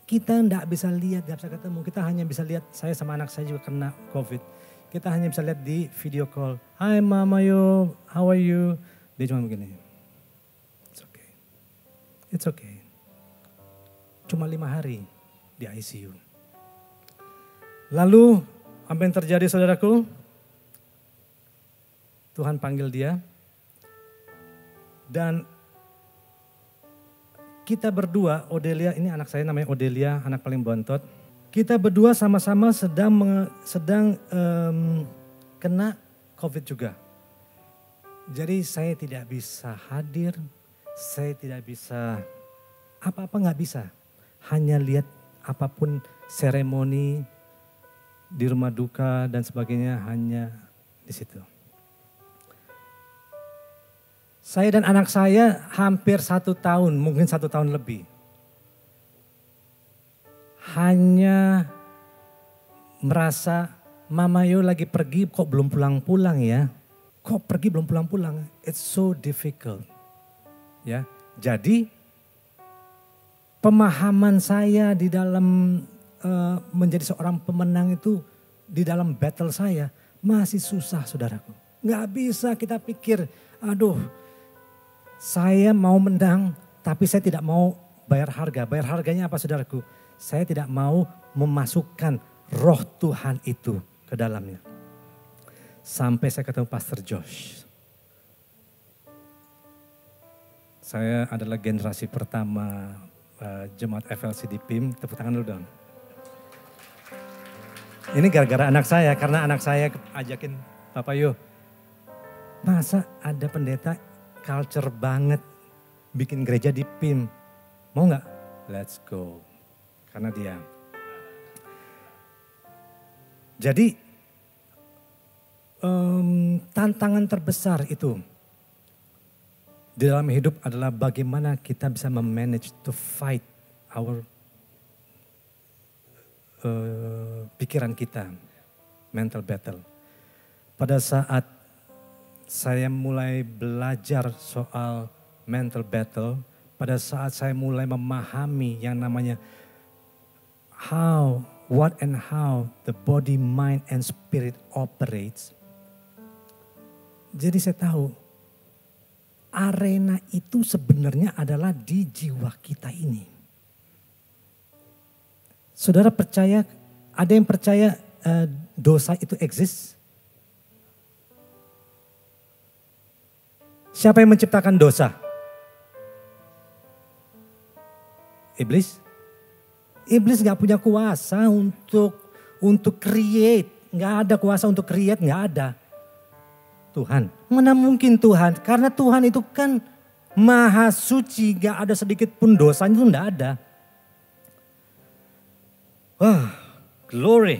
Kita enggak bisa lihat, enggak bisa ketemu. Kita hanya bisa lihat, saya sama anak saya juga kena COVID. Kita hanya bisa lihat di video call. Hi mama yo, how are you? Dia cuma begini. It's okay. It's okay. cuma 5 hari di ICU. Lalu apa yang terjadi saudaraku? Tuhan panggil dia. Dan kita berdua, Odelia, ini anak saya namanya Odelia, anak paling bontot. Kita berdua sama-sama sedang kena COVID juga. Jadi saya tidak bisa hadir, saya tidak bisa apa-apa nggak bisa. Hanya lihat apapun seremoni di rumah duka dan sebagainya hanya di situ. Saya dan anak saya hampir 1 tahun, mungkin 1 tahun lebih. Hanya merasa Mama Yo lagi pergi kok belum pulang-pulang ya. Kok pergi belum pulang-pulang? It's so difficult. Ya, jadi pemahaman saya di dalam menjadi seorang pemenang itu di dalam battle saya masih susah saudaraku. Nggak bisa kita pikir, aduh saya mau menang tapi saya tidak mau bayar harga. Bayar harganya apa saudaraku? Saya tidak mau memasukkan roh Tuhan itu ke dalamnya. Sampai saya ketemu Pastor Josh. Saya adalah generasi pertama jemaat FLC di PIM. Tepuk tangan dulu dong. Ini gara-gara anak saya, karena anak saya ajakin Papa Yo. Masa ada pendeta culture banget bikin gereja di PIM. Mau gak? Let's go. Karena dia. Jadi tantangan terbesar itu di dalam hidup adalah bagaimana kita bisa memanage to fight our pikiran kita, mental battle. Pada saat saya mulai belajar soal mental battle, pada saat saya mulai memahami yang namanya what and how the body, mind, and spirit operates. Jadi saya tahu arena itu sebenarnya adalah di jiwa kita ini. Saudara percaya, ada yang percaya dosa itu exist? Siapa yang menciptakan dosa? Iblis? Iblis gak punya kuasa untuk create. Gak ada kuasa untuk create, gak ada. Tuhan. Mana mungkin Tuhan? Karena Tuhan itu kan maha suci, gak ada sedikit pun dosanya, itu gak ada. Wah, glory.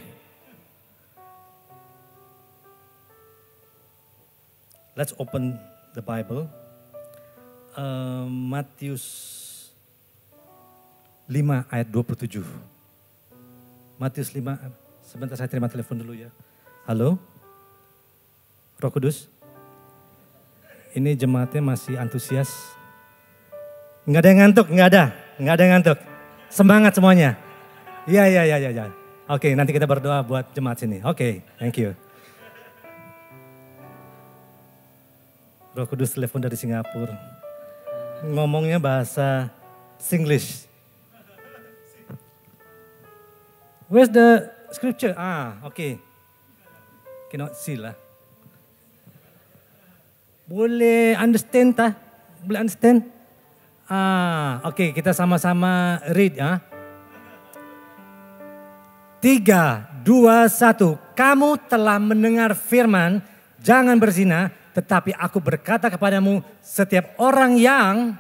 Let's open the Bible. Matius 5 ayat 27. Matius 5, sebentar saya terima telepon dulu ya. Halo? Roh Kudus? Ini jemaatnya masih antusias. Enggak ada yang ngantuk, enggak ada yang ngantuk. Semangat semuanya. Ya. Oke, nanti kita berdoa buat jemaat sini. Oke, thank you. Roh Kudus telepon dari Singapura. Ngomongnya bahasa Singlish. Where's the scripture? Okay. Cannot see lah. Boleh understand tak? Boleh understand? Okay, kita sama-sama read ya. 3, 2, 1. Kamu telah mendengar firman, jangan berzina, tetapi aku berkata kepadamu, setiap orang yang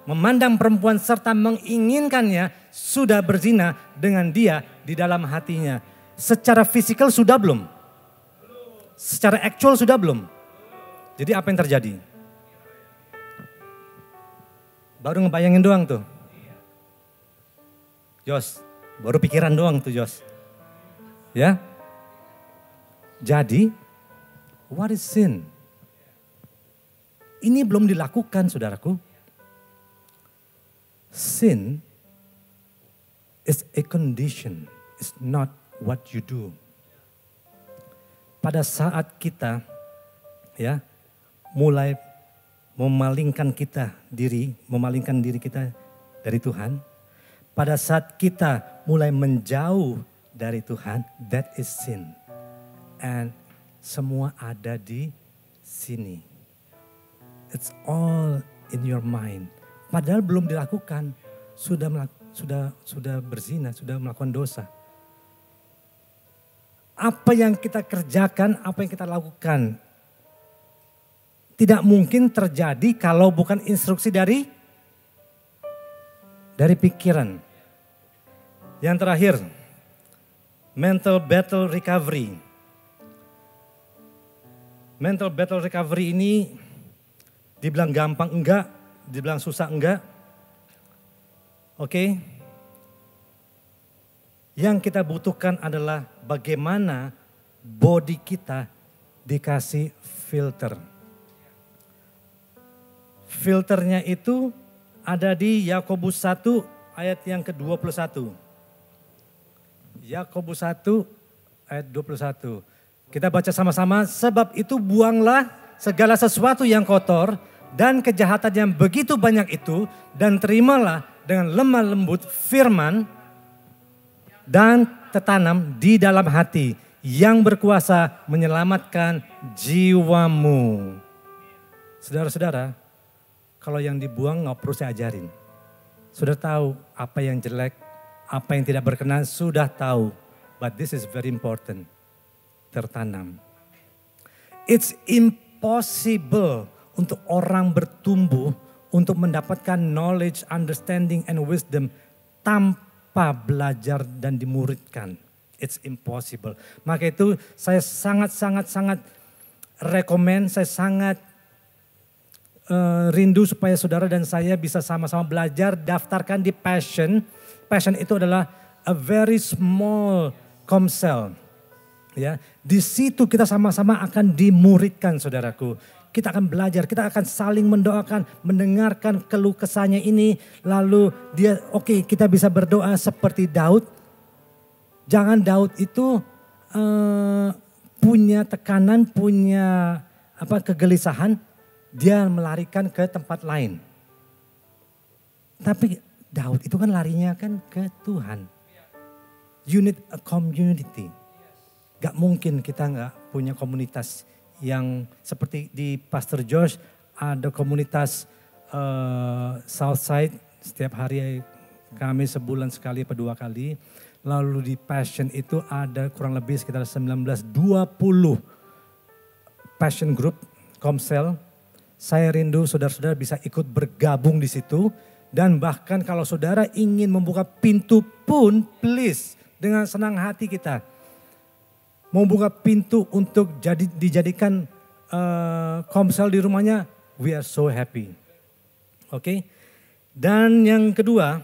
memandang perempuan serta menginginkannya sudah berzina dengan dia di dalam hatinya. Secara fisikal sudah belum? Secara actual sudah belum? Jadi apa yang terjadi? Baru ngebayangin doang tuh. Jos, baru pikiran doang tuh Jos. Ya. Jadi, what is sin? Ini belum dilakukan saudaraku. Sin is a condition, it's not what you do. Pada saat kita ya mulai memalingkan diri kita dari Tuhan, pada saat kita mulai menjauh dari Tuhan, that is sin. And semua ada di sini. It's all in your mind. Padahal belum dilakukan, sudah berzina, sudah melakukan dosa. Apa yang kita kerjakan, apa yang kita lakukan, tidak mungkin terjadi kalau bukan instruksi dari pikiran. Yang terakhir, mental battle recovery. Mental battle recovery ini dibilang gampang enggak, dibilang susah enggak. Oke. Yang kita butuhkan adalah bagaimana body kita dikasih filter. Filternya itu ada di Yakobus 1 ayat yang ke-21. Yakobus 1 ayat 21. Kita baca sama-sama, sebab itu buanglah segala sesuatu yang kotor dan kejahatan yang begitu banyak itu, dan terimalah dengan lemah lembut firman dan tertanam di dalam hati yang berkuasa menyelamatkan jiwamu. Saudara-saudara, kalau yang dibuang nggak perlu saya ajarin. Sudah tahu apa yang jelek, apa yang tidak berkenan, sudah tahu. But this is very important. Tertanam. It's impossible untuk orang bertumbuh, untuk mendapatkan knowledge, understanding, and wisdom tanpa belajar dan dimuridkan. It's impossible. Maka itu saya sangat rekomen, saya sangat rindu supaya saudara dan saya bisa sama-sama belajar, daftarkan di Passion. Passion itu adalah a very small komsel. Ya, di situ kita sama-sama akan dimuridkan, saudaraku. Kita akan belajar, kita akan saling mendoakan, mendengarkan keluh kesahnya ini. Lalu dia, oke, kita bisa berdoa seperti Daud. Jangan Daud itu punya tekanan, punya kegelisahan. Dia melarikan ke tempat lain. Tapi Daud itu kan larinya kan ke Tuhan. You need a community. Gak mungkin kita gak punya komunitas yang seperti di Pastor Josh ada komunitas Southside setiap hari kami sebulan sekali atau 2 kali. Lalu di Passion itu ada kurang lebih sekitar 19-20 Passion Group, Komsel. Saya rindu saudara-saudara bisa ikut bergabung di situ. Dan bahkan kalau saudara ingin membuka pintu pun, please dengan senang hati kita. Membuka pintu untuk dijadikan komsel di rumahnya, we are so happy. Oke. Dan yang kedua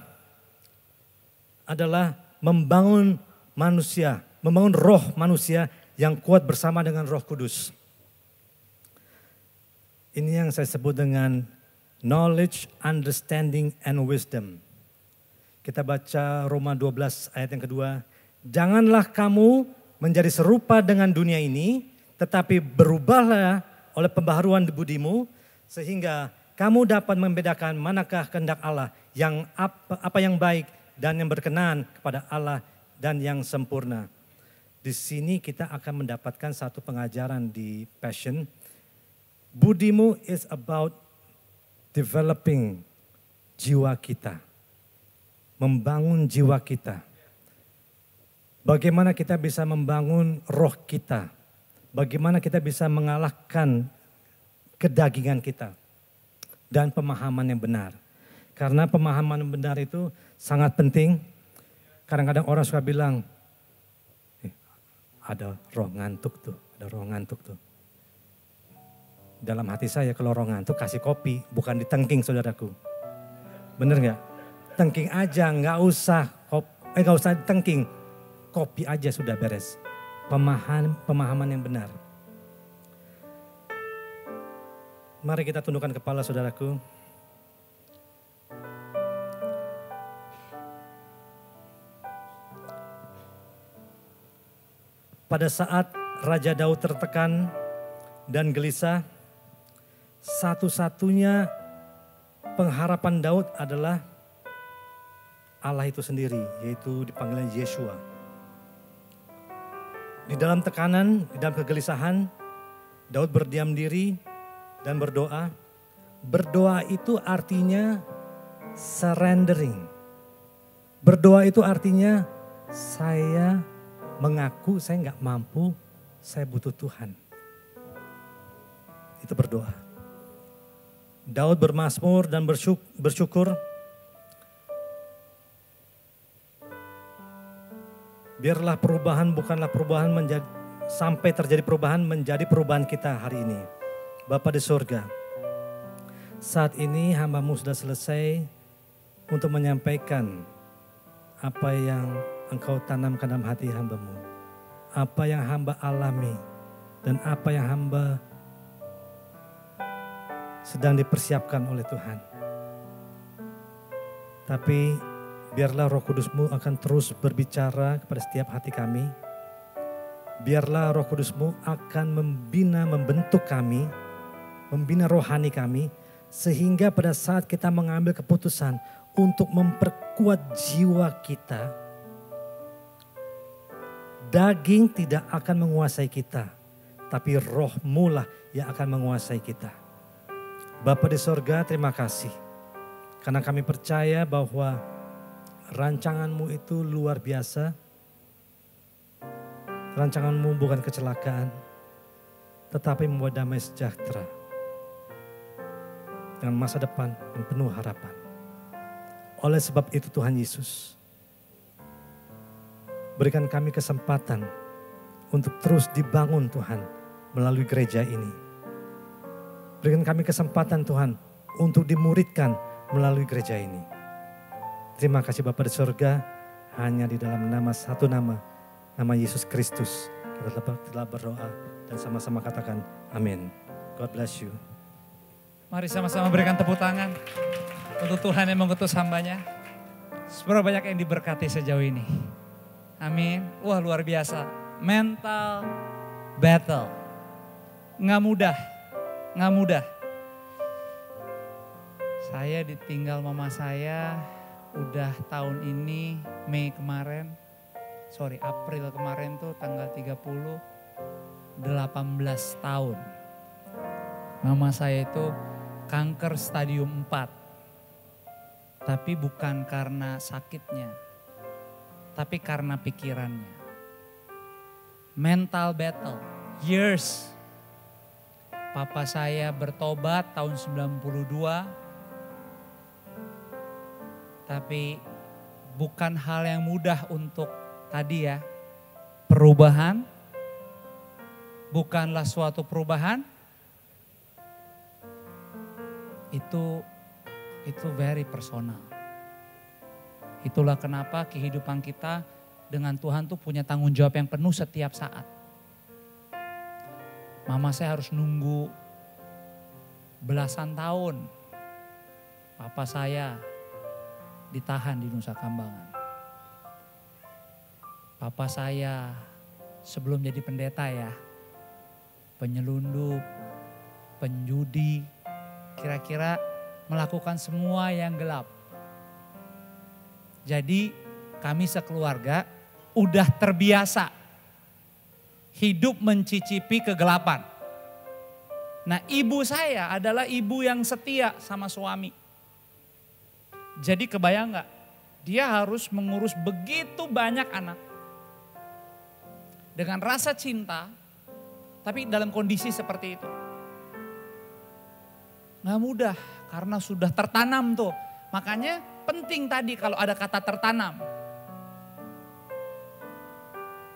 adalah membangun manusia, membangun roh manusia yang kuat bersama dengan Roh Kudus. Ini yang saya sebut dengan knowledge, understanding, and wisdom. Kita baca Roma 12 ayat yang kedua. Janganlah kamu menjadi serupa dengan dunia ini, tetapi berubahlah oleh pembaharuan budimu, sehingga kamu dapat membedakan manakah kehendak Allah, yang apa yang baik dan yang berkenan kepada Allah dan yang sempurna. Di sini kita akan mendapatkan satu pengajaran di Passion. Budimu is about developing jiwa kita. Membangun jiwa kita. Bagaimana kita bisa membangun roh kita. Bagaimana kita bisa mengalahkan kedagingan kita. Dan pemahaman yang benar. Karena pemahaman yang benar itu sangat penting. Kadang-kadang orang suka bilang, ada roh ngantuk tuh, ada roh ngantuk tuh. Dalam hati saya kalau roh ngantuk kasih kopi, bukan ditengking saudaraku. Bener gak? Tengking aja, gak usah tengking. Kopi aja sudah beres. Pemahaman yang benar. Mari kita tundukkan kepala saudaraku. Pada saat Raja Daud tertekan dan gelisah, satu-satunya pengharapan Daud adalah Allah itu sendiri, yaitu dipanggilnya Yeshua. Di dalam tekanan, di dalam kegelisahan, Daud berdiam diri dan berdoa. Berdoa itu artinya surrendering. Berdoa itu artinya saya mengaku saya nggak mampu, saya butuh Tuhan. Itu berdoa. Daud bermazmur dan bersyukur. Biarlah perubahan bukanlah perubahan menjadi sampai terjadi perubahan menjadi perubahan kita hari ini. Bapa di surga, saat ini hamba-Mu sudah selesai untuk menyampaikan apa yang Engkau tanamkan dalam hati hamba-Mu. Apa yang hamba alami dan apa yang hamba sedang dipersiapkan oleh Tuhan. Tapi biarlah Roh Kudus-Mu akan terus berbicara kepada setiap hati kami. Biarlah Roh Kudus-Mu akan membina, membentuk kami, membina rohani kami. Sehingga pada saat kita mengambil keputusan untuk memperkuat jiwa kita, daging tidak akan menguasai kita, tapi Roh-Mu lah yang akan menguasai kita. Bapa di sorga, terima kasih. Karena kami percaya bahwa rancangan-Mu itu luar biasa. Rancangan-Mu bukan kecelakaan, tetapi membawa damai sejahtera. Dengan masa depan yang penuh harapan. Oleh sebab itu Tuhan Yesus, berikan kami kesempatan untuk terus dibangun Tuhan melalui gereja ini. Berikan kami kesempatan Tuhan untuk dimuridkan melalui gereja ini. Terima kasih Bapa di surga, hanya di dalam nama satu nama Yesus Kristus. Kita telah berdoa dan sama-sama katakan amin. God bless you. Mari sama-sama berikan tepuk tangan untuk Tuhan yang mengutus hambanya. Seberapa banyak yang diberkati sejauh ini. Amin. Wah, luar biasa. Mental battle. Nggak mudah. Saya ditinggal mama saya udah tahun ini April kemarin tuh tanggal 30, 18 tahun. Mama saya itu kanker stadium 4. Tapi bukan karena sakitnya, tapi karena pikirannya. Mental battle, years. Papa saya bertobat tahun 92. Tapi bukan hal yang mudah untuk tadi ya. Perubahan, bukanlah suatu perubahan. Itu very personal. Itulah kenapa kehidupan kita dengan Tuhan tuh punya tanggung jawab yang penuh setiap saat. Mama saya harus nunggu belasan tahun. Papa saya ditahan di Nusa Kambangan. Papa saya sebelum jadi pendeta ya, penyelundup, penjudi, kira-kira melakukan semua yang gelap. Jadi kami sekeluarga udah terbiasa hidup mencicipi kegelapan. Nah, ibu saya adalah ibu yang setia sama suami. Jadi kebayang gak? Dia harus mengurus begitu banyak anak. Dengan rasa cinta, tapi dalam kondisi seperti itu. Gak mudah karena sudah tertanam tuh. Makanya penting tadi kalau ada kata tertanam.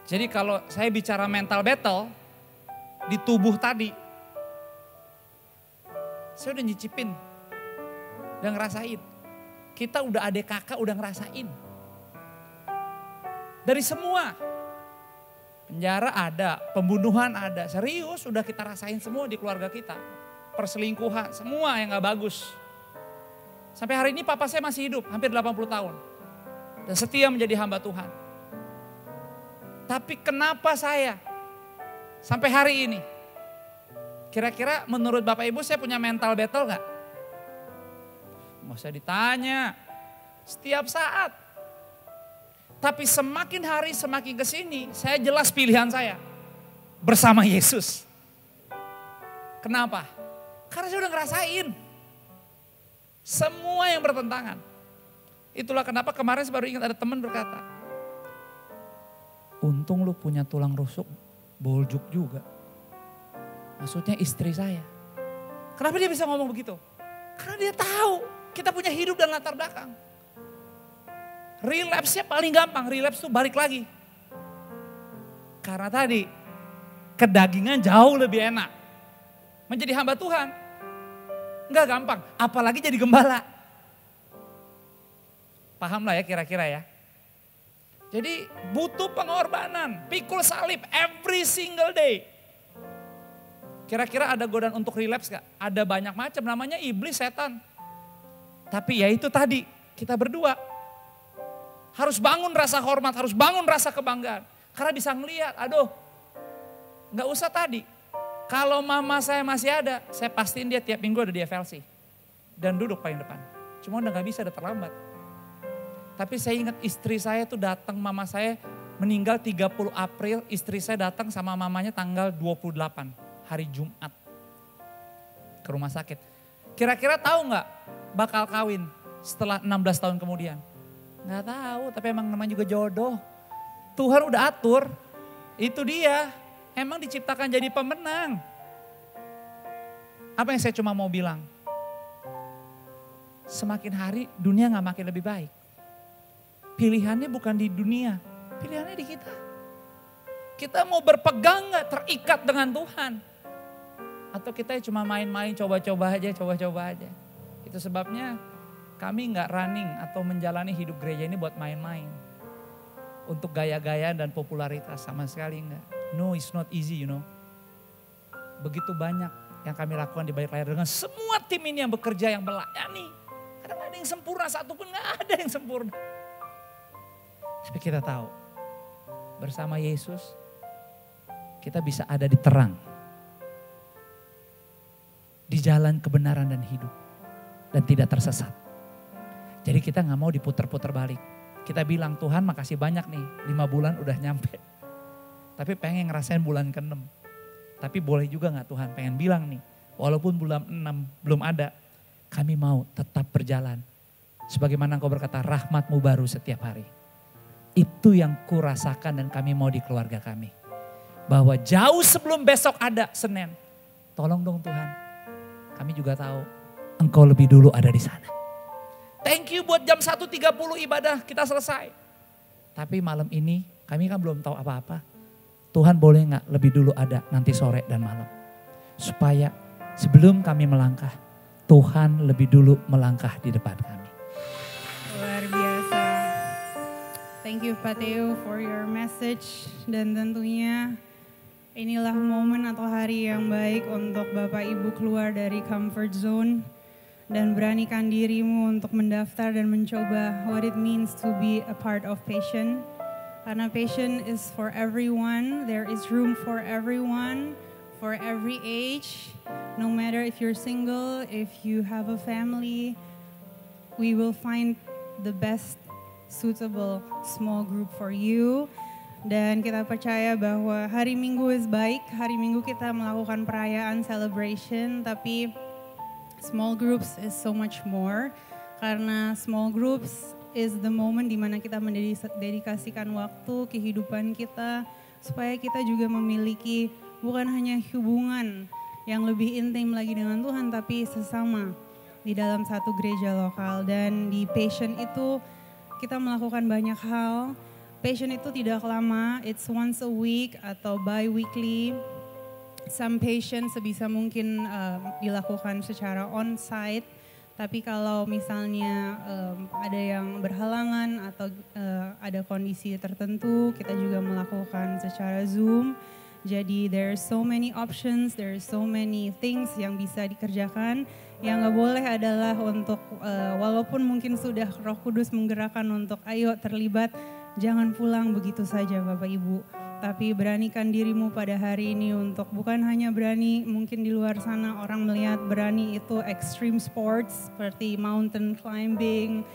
Jadi kalau saya bicara mental battle di tubuh tadi. Saya udah nyicipin, udah ngerasain. Kita udah adik kakak udah ngerasain. Dari semua. Penjara ada, pembunuhan ada. Serius udah kita rasain semua di keluarga kita. Perselingkuhan, semua yang gak bagus. Sampai hari ini papa saya masih hidup, hampir 80 tahun. Dan setia menjadi hamba Tuhan. Tapi kenapa saya sampai hari ini? Kira-kira menurut Bapak Ibu saya punya mental battle gak? Mau saya ditanya, setiap saat Tapi semakin hari semakin kesini, saya jelas pilihan saya. Bersama Yesus. Kenapa? Karena saya udah ngerasain. Semua yang bertentangan. Itulah kenapa kemarin saya baru ingat ada teman berkata, untung lu punya tulang rusuk, boljuk juga. Maksudnya istri saya. Kenapa dia bisa ngomong begitu? Karena dia tahu kita punya hidup dan latar belakang. Relapse-nya paling gampang, relapse tuh balik lagi. Karena tadi, kedagingan jauh lebih enak. Menjadi hamba Tuhan, enggak gampang, apalagi jadi gembala. Paham lah ya kira-kira ya. Jadi butuh pengorbanan, pikul salib every single day. Kira-kira ada godaan untuk relapse gak? Ada banyak macam, namanya iblis, setan. Tapi ya itu tadi, kita berdua harus bangun rasa hormat, harus bangun rasa kebanggaan. Karena bisa ngeliat, aduh gak usah tadi. Kalau mama saya masih ada, saya pastiin dia tiap minggu ada di FLC. Dan duduk paling depan. Cuma udah gak bisa, udah terlambat. Tapi saya ingat istri saya tuh datang, mama saya meninggal 30 April, istri saya datang sama mamanya tanggal 28, hari Jumat. Ke rumah sakit. Kira-kira tahu gak bakal kawin setelah 16 tahun kemudian? Gak tahu, tapi emang namanya juga jodoh. Tuhan udah atur, itu dia. Emang diciptakan jadi pemenang. Apa yang saya cuma mau bilang? Semakin hari dunia gak makin lebih baik. Pilihannya bukan di dunia, pilihannya di kita. Kita mau berpegang gak terikat dengan Tuhan? Atau kita cuma main-main, coba-coba aja. Itu sebabnya kami gak running atau menjalani hidup gereja ini buat main-main. Untuk gaya-gayaan dan popularitas, sama sekali enggak. No, it's not easy, you know. Begitu banyak yang kami lakukan di balik layar dengan semua tim ini yang bekerja, yang melayani. Karena gak ada yang sempurna, satupun gak ada yang sempurna. Tapi kita tahu, bersama Yesus kita bisa ada di terang. Di jalan kebenaran dan hidup. Dan tidak tersesat. Jadi kita gak mau diputer-puter balik. Kita bilang, Tuhan makasih banyak nih, 5 bulan udah nyampe. Tapi pengen ngerasain bulan ke-6. Tapi boleh juga gak Tuhan, pengen bilang nih, walaupun bulan 6 belum ada, kami mau tetap berjalan. Sebagaimana Engkau berkata, rahmat-Mu baru setiap hari. Itu yang kurasakan dan kami mau di keluarga kami. Bahwa jauh sebelum besok ada Senin, tolong dong Tuhan, kami juga tahu Engkau lebih dulu ada di sana. Thank you buat jam 1.30 ibadah kita selesai. Tapi malam ini kami kan belum tahu apa-apa. Tuhan boleh gak lebih dulu ada nanti sore dan malam. Supaya sebelum kami melangkah, Tuhan lebih dulu melangkah di depan kami. Luar biasa. Thank you Pak Theo for your message. Dan tentunya inilah momen atau hari yang baik untuk Bapak Ibu keluar dari comfort zone. Dan beranikan dirimu untuk mendaftar dan mencoba what it means to be a part of Passion. Karena Passion is for everyone, there is room for everyone, for every age. No matter if you're single, if you have a family, we will find the best suitable small group for you. Dan kita percaya bahwa hari Minggu is baik, hari Minggu kita melakukan perayaan celebration, tapi small groups is so much more, karena small groups is the moment dimana kita mendedikasikan waktu, kehidupan kita, supaya kita juga memiliki bukan hanya hubungan yang lebih intim lagi dengan Tuhan, tapi sesama di dalam satu gereja lokal. Dan di Passion itu kita melakukan banyak hal. Passion itu tidak lama, it's once a week atau bi-weekly. Some Passion sebisa mungkin dilakukan secara on-site, tapi kalau misalnya ada yang berhalangan atau ada kondisi tertentu, kita juga melakukan secara Zoom. Jadi there are so many options, there are so many things yang bisa dikerjakan. Yang gak boleh adalah untuk, walaupun mungkin sudah Roh Kudus menggerakkan untuk ayo terlibat, jangan pulang begitu saja Bapak Ibu. Tapi beranikan dirimu pada hari ini untuk bukan hanya berani, mungkin di luar sana orang melihat berani itu extreme sports seperti mountain climbing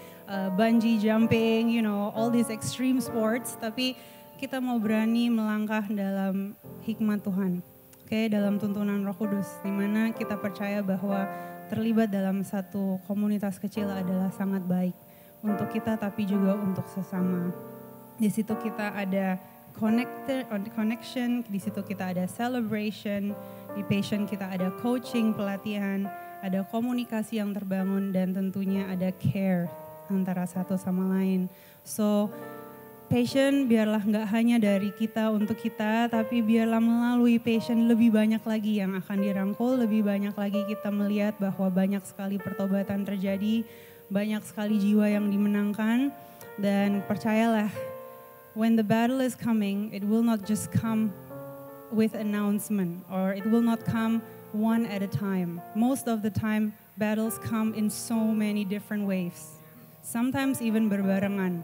bungee jumping, all these extreme sports, tapi kita mau berani melangkah dalam hikmat Tuhan. Oke, dalam tuntunan Roh Kudus, di mana kita percaya bahwa terlibat dalam satu komunitas kecil adalah sangat baik untuk kita, tapi juga untuk sesama. Di situ kita ada connection, di situ kita ada celebration, di Passion kita ada coaching, pelatihan, ada komunikasi yang terbangun, dan tentunya ada care antara satu sama lain. So, Passion biarlah nggak hanya dari kita untuk kita, tapi biarlah melalui Passion lebih banyak lagi yang akan dirangkul, lebih banyak lagi kita melihat bahwa banyak sekali pertobatan terjadi, banyak sekali jiwa yang dimenangkan, dan percayalah, when the battle is coming, it will not just come with announcement, or it will not come one at a time. Most of the time, battles come in so many different waves. Sometimes even berbarengan.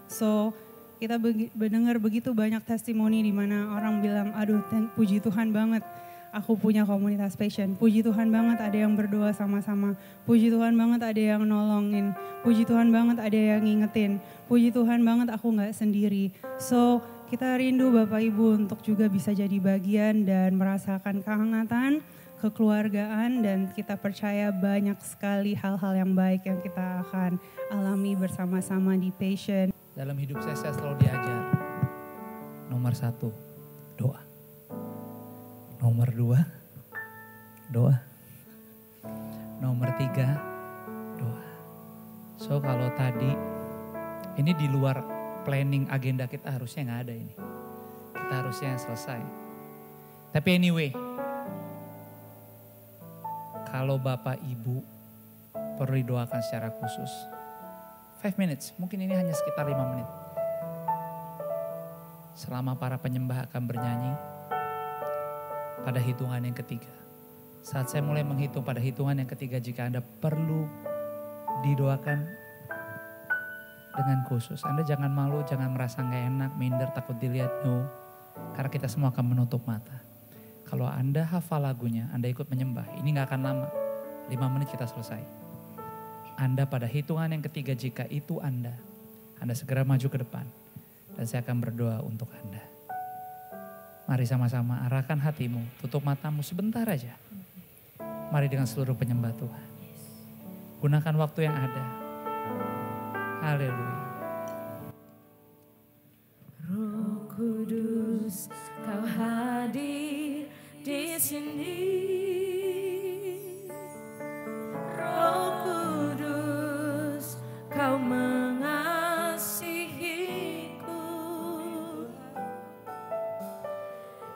So, kita mendengar begitu banyak testimoni di mana orang bilang, aduh puji Tuhan banget aku punya komunitas Passion. Puji Tuhan banget ada yang berdoa sama-sama. Puji Tuhan banget ada yang nolongin. Puji Tuhan banget ada yang ngingetin. Puji Tuhan banget aku gak sendiri. So, kita rindu Bapak Ibu untuk juga bisa jadi bagian dan merasakan kehangatan, kekeluargaan, dan kita percaya banyak sekali hal-hal yang baik yang kita akan alami bersama-sama di Passion. Dalam hidup saya selalu diajar, nomor 1, doa. Nomor 2, doa. Nomor 3, doa. So kalau tadi, ini di luar planning agenda kita harusnya gak ada ini. Kita harusnya selesai. Tapi anyway, kalau Bapak Ibu perlu didoakan secara khusus, 5 minutes, mungkin ini hanya sekitar 5 menit. Selama para penyembah akan bernyanyi, pada hitungan yang ketiga. Saat saya mulai menghitung pada hitungan yang ketiga, jika Anda perlu didoakan dengan khusus. Anda jangan malu, jangan merasa gak enak, minder, takut dilihat, no. Karena kita semua akan menutup mata. Kalau Anda hafal lagunya, Anda ikut menyembah, ini gak akan lama. 5 menit kita selesai. Anda pada hitungan yang ketiga, jika itu Anda segera maju ke depan. Dan saya akan berdoa untuk Anda. Mari sama-sama arahkan hatimu, tutup matamu sebentar aja. Mari dengan seluruh penyembah Tuhan. Gunakan waktu yang ada. Haleluya. Roh Kudus, Kau hadir di sini. Roh Kudus, Kau mengasihiku.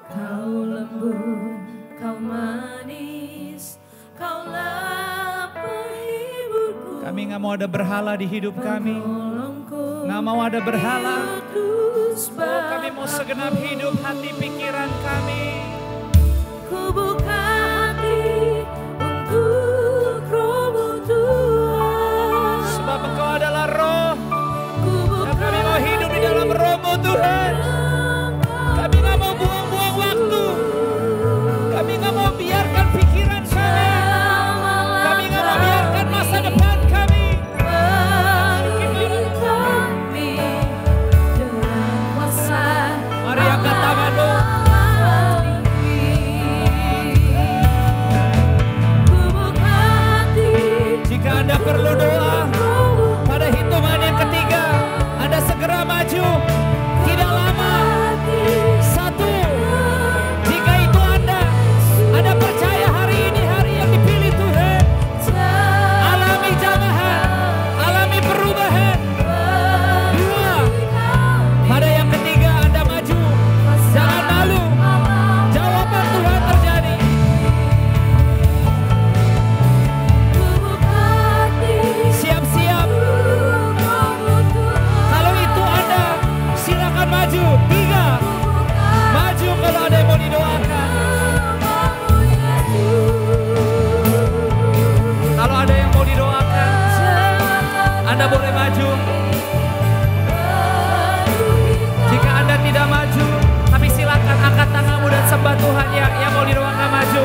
Kau lembut, Kau manis, Kaulah penghiburku. Kami gak mau ada berhala di hidup kami. Gak mau ada berhala. Oh, kami mau segenap hidup hati pikiran kami. Ku buka hati untuk Roh-Mu Tuhan. Sebab Engkau adalah Roh. Dan kami mau hidup di dalam Roh-Mu Tuhan. Kami gak mau buang-buang waktu. Kami gak mau biarkan pikiran kami. Kami gak mau biarkan masa depan kami. Mari angkat tanganmu. Jika Anda perlu doa, pada hitungan yang ketiga, Anda segera maju. Tidak lama. 1. Jika itu Anda percaya hari ini hari yang dipilih Tuhan. Alami jamahan, alami perubahan. 2. Pada yang ketiga Anda maju. Jangan malu. Jawaban Tuhan terjadi. Siap-siap. Kalau itu Anda, silakan maju. 3. Maju kalau ada yang mau didoakan. Kalau ada yang mau didoakan, Anda boleh maju. Jika Anda tidak maju, tapi silakan angkat tanganmu dan sembah Tuhan yang mau didoakan maju.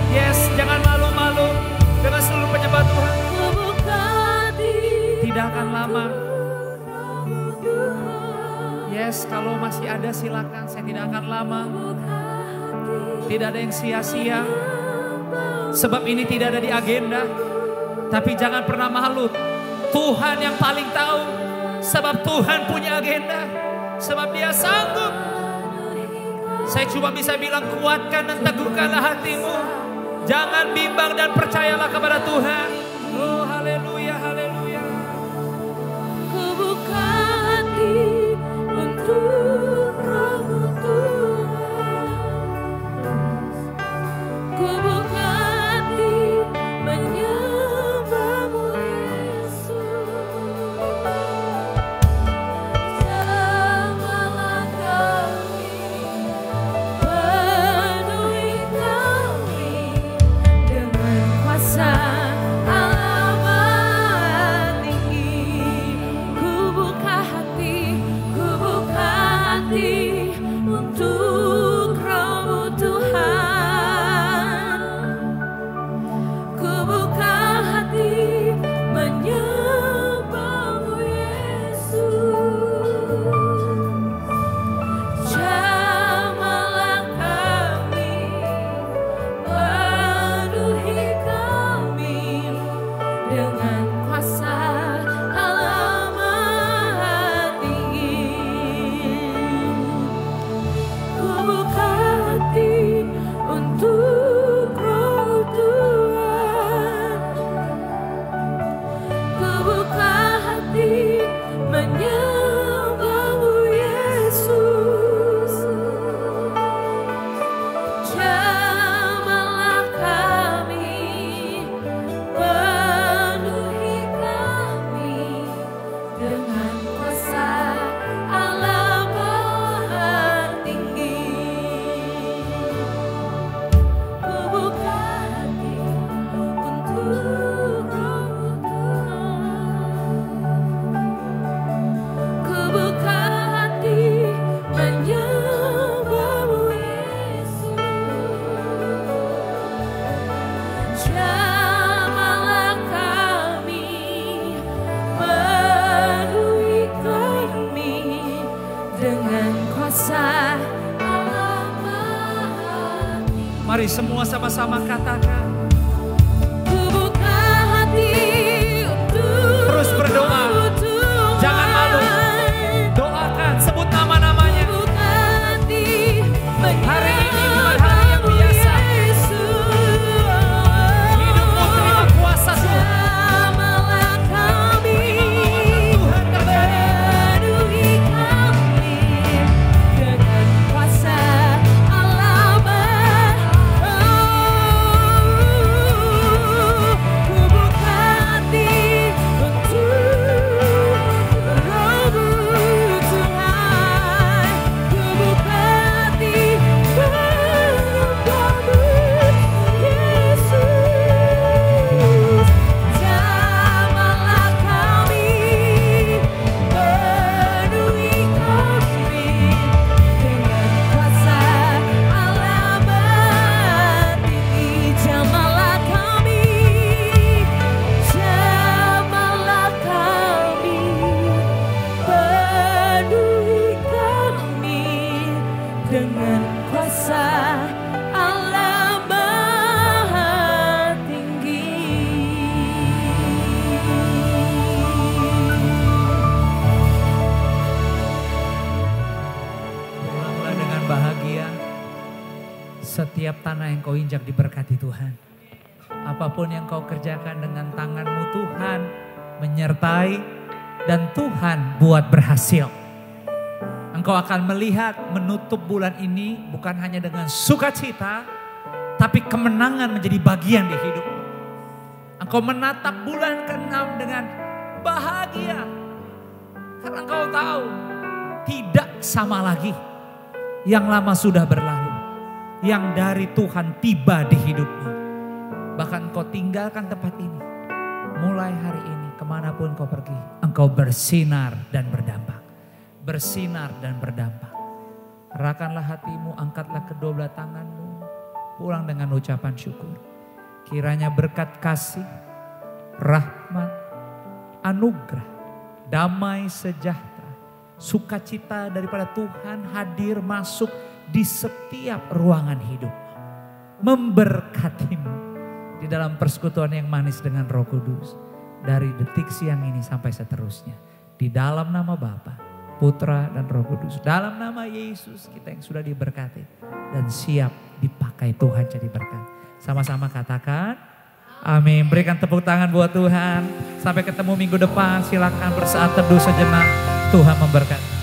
Yes, jangan malu-malu dengan seluruh penyembah Tuhan. Tidak tidak akan lama. Yes, kalau masih ada silakan, saya tidak akan lama. Tidak ada yang sia-sia. Sebab ini tidak ada di agenda. Tapi jangan pernah malu. Tuhan yang paling tahu. Sebab Tuhan punya agenda. Sebab Dia sanggup. Saya cuma bisa bilang kuatkan dan teguhkanlah hatimu. Jangan bimbang dan percayalah kepada Tuhan. Oh haleluya, haleluya. Ku buka hati untuk Roh-Mu Tuhan. Ku buka hati menyembah-Mu Yesus. Jamalah kami, penuhi kami dengan kuasa Allah tinggi. Ku buka hati untuk Roh-Mu Tuhan. Ku buka hati menyembah-Mu Yesus. Jamalah kami, penuhi kami dengan kuasa Allah Maha Tinggi. Ku buka hati untuk Roh Tuhan. Ku buka hati menyembah-Mu Yesus. Jamalah kami, penuhi kami dengan kuasa Allah Maha Tinggi. Ku buka hati untuk Roh-Mu Tuhan. Ku buka hati menyembah-Mu Yesus. Jamalah kami, penuhi kami dengan kuasa Allah Maha Tinggi. Mari semua sama-sama katakan. Ku buka hati untuk Terus berdoa. Roh-Mu Tuhan. Jangan malu. Doakan, sebut nama-namanya. Ku buka hati Hari ini bukan hari yang biasa. Hidupmu terima kuasa Tuhan. Jamalah kami, Tuhan terjadi. penuhi kami dengan kuasa Allah Maha. Ku buka hati untuk Roh-Mu Tuhan. Ku buka hati menyembah-Mu Yesus. Jamalah kami, penuhi kami dengan kuasa Allah Maha Tinggi. Jamalah kami, jamalah kami, penuhi kami dengan kuasa Allah Maha Tinggi. Pulanglah dengan bahagia. Setiap tanah yang kau injak diberkati Tuhan. Apapun yang kau kerjakan dengan tanganmu, Tuhan menyertai dan Tuhan buat berhasil. Engkau akan melihat menutup bulan ini bukan hanya dengan sukacita, tapi kemenangan menjadi bagian di hidupmu. Engkau menatap bulan ke-6 dengan bahagia. Karena engkau tahu tidak sama lagi. Yang lama sudah berlalu. Yang dari Tuhan tiba di hidupmu. Bahkan engkau tinggalkan tempat ini. Mulai hari ini kemanapun kau pergi. Engkau bersinar dan berdampak. Bersinar dan berdampak. Arahkanlah hatimu, angkatlah kedua belah tanganmu. Pulang dengan ucapan syukur. Kiranya berkat kasih, rahmat, anugerah damai sejahtera, sukacita daripada Tuhan hadir masuk di setiap ruangan hidup. Memberkatimu di dalam persekutuan yang manis dengan Roh Kudus. Dari detik siang ini sampai seterusnya. Di dalam nama Bapa, Putra dan Roh Kudus. Dalam nama Yesus kita yang sudah diberkati. Dan siap dipakai Tuhan jadi berkat. Sama-sama katakan amin. Berikan tepuk tangan buat Tuhan. Sampai ketemu minggu depan. Silakan bersaat teduh sejenak. Tuhan memberkati.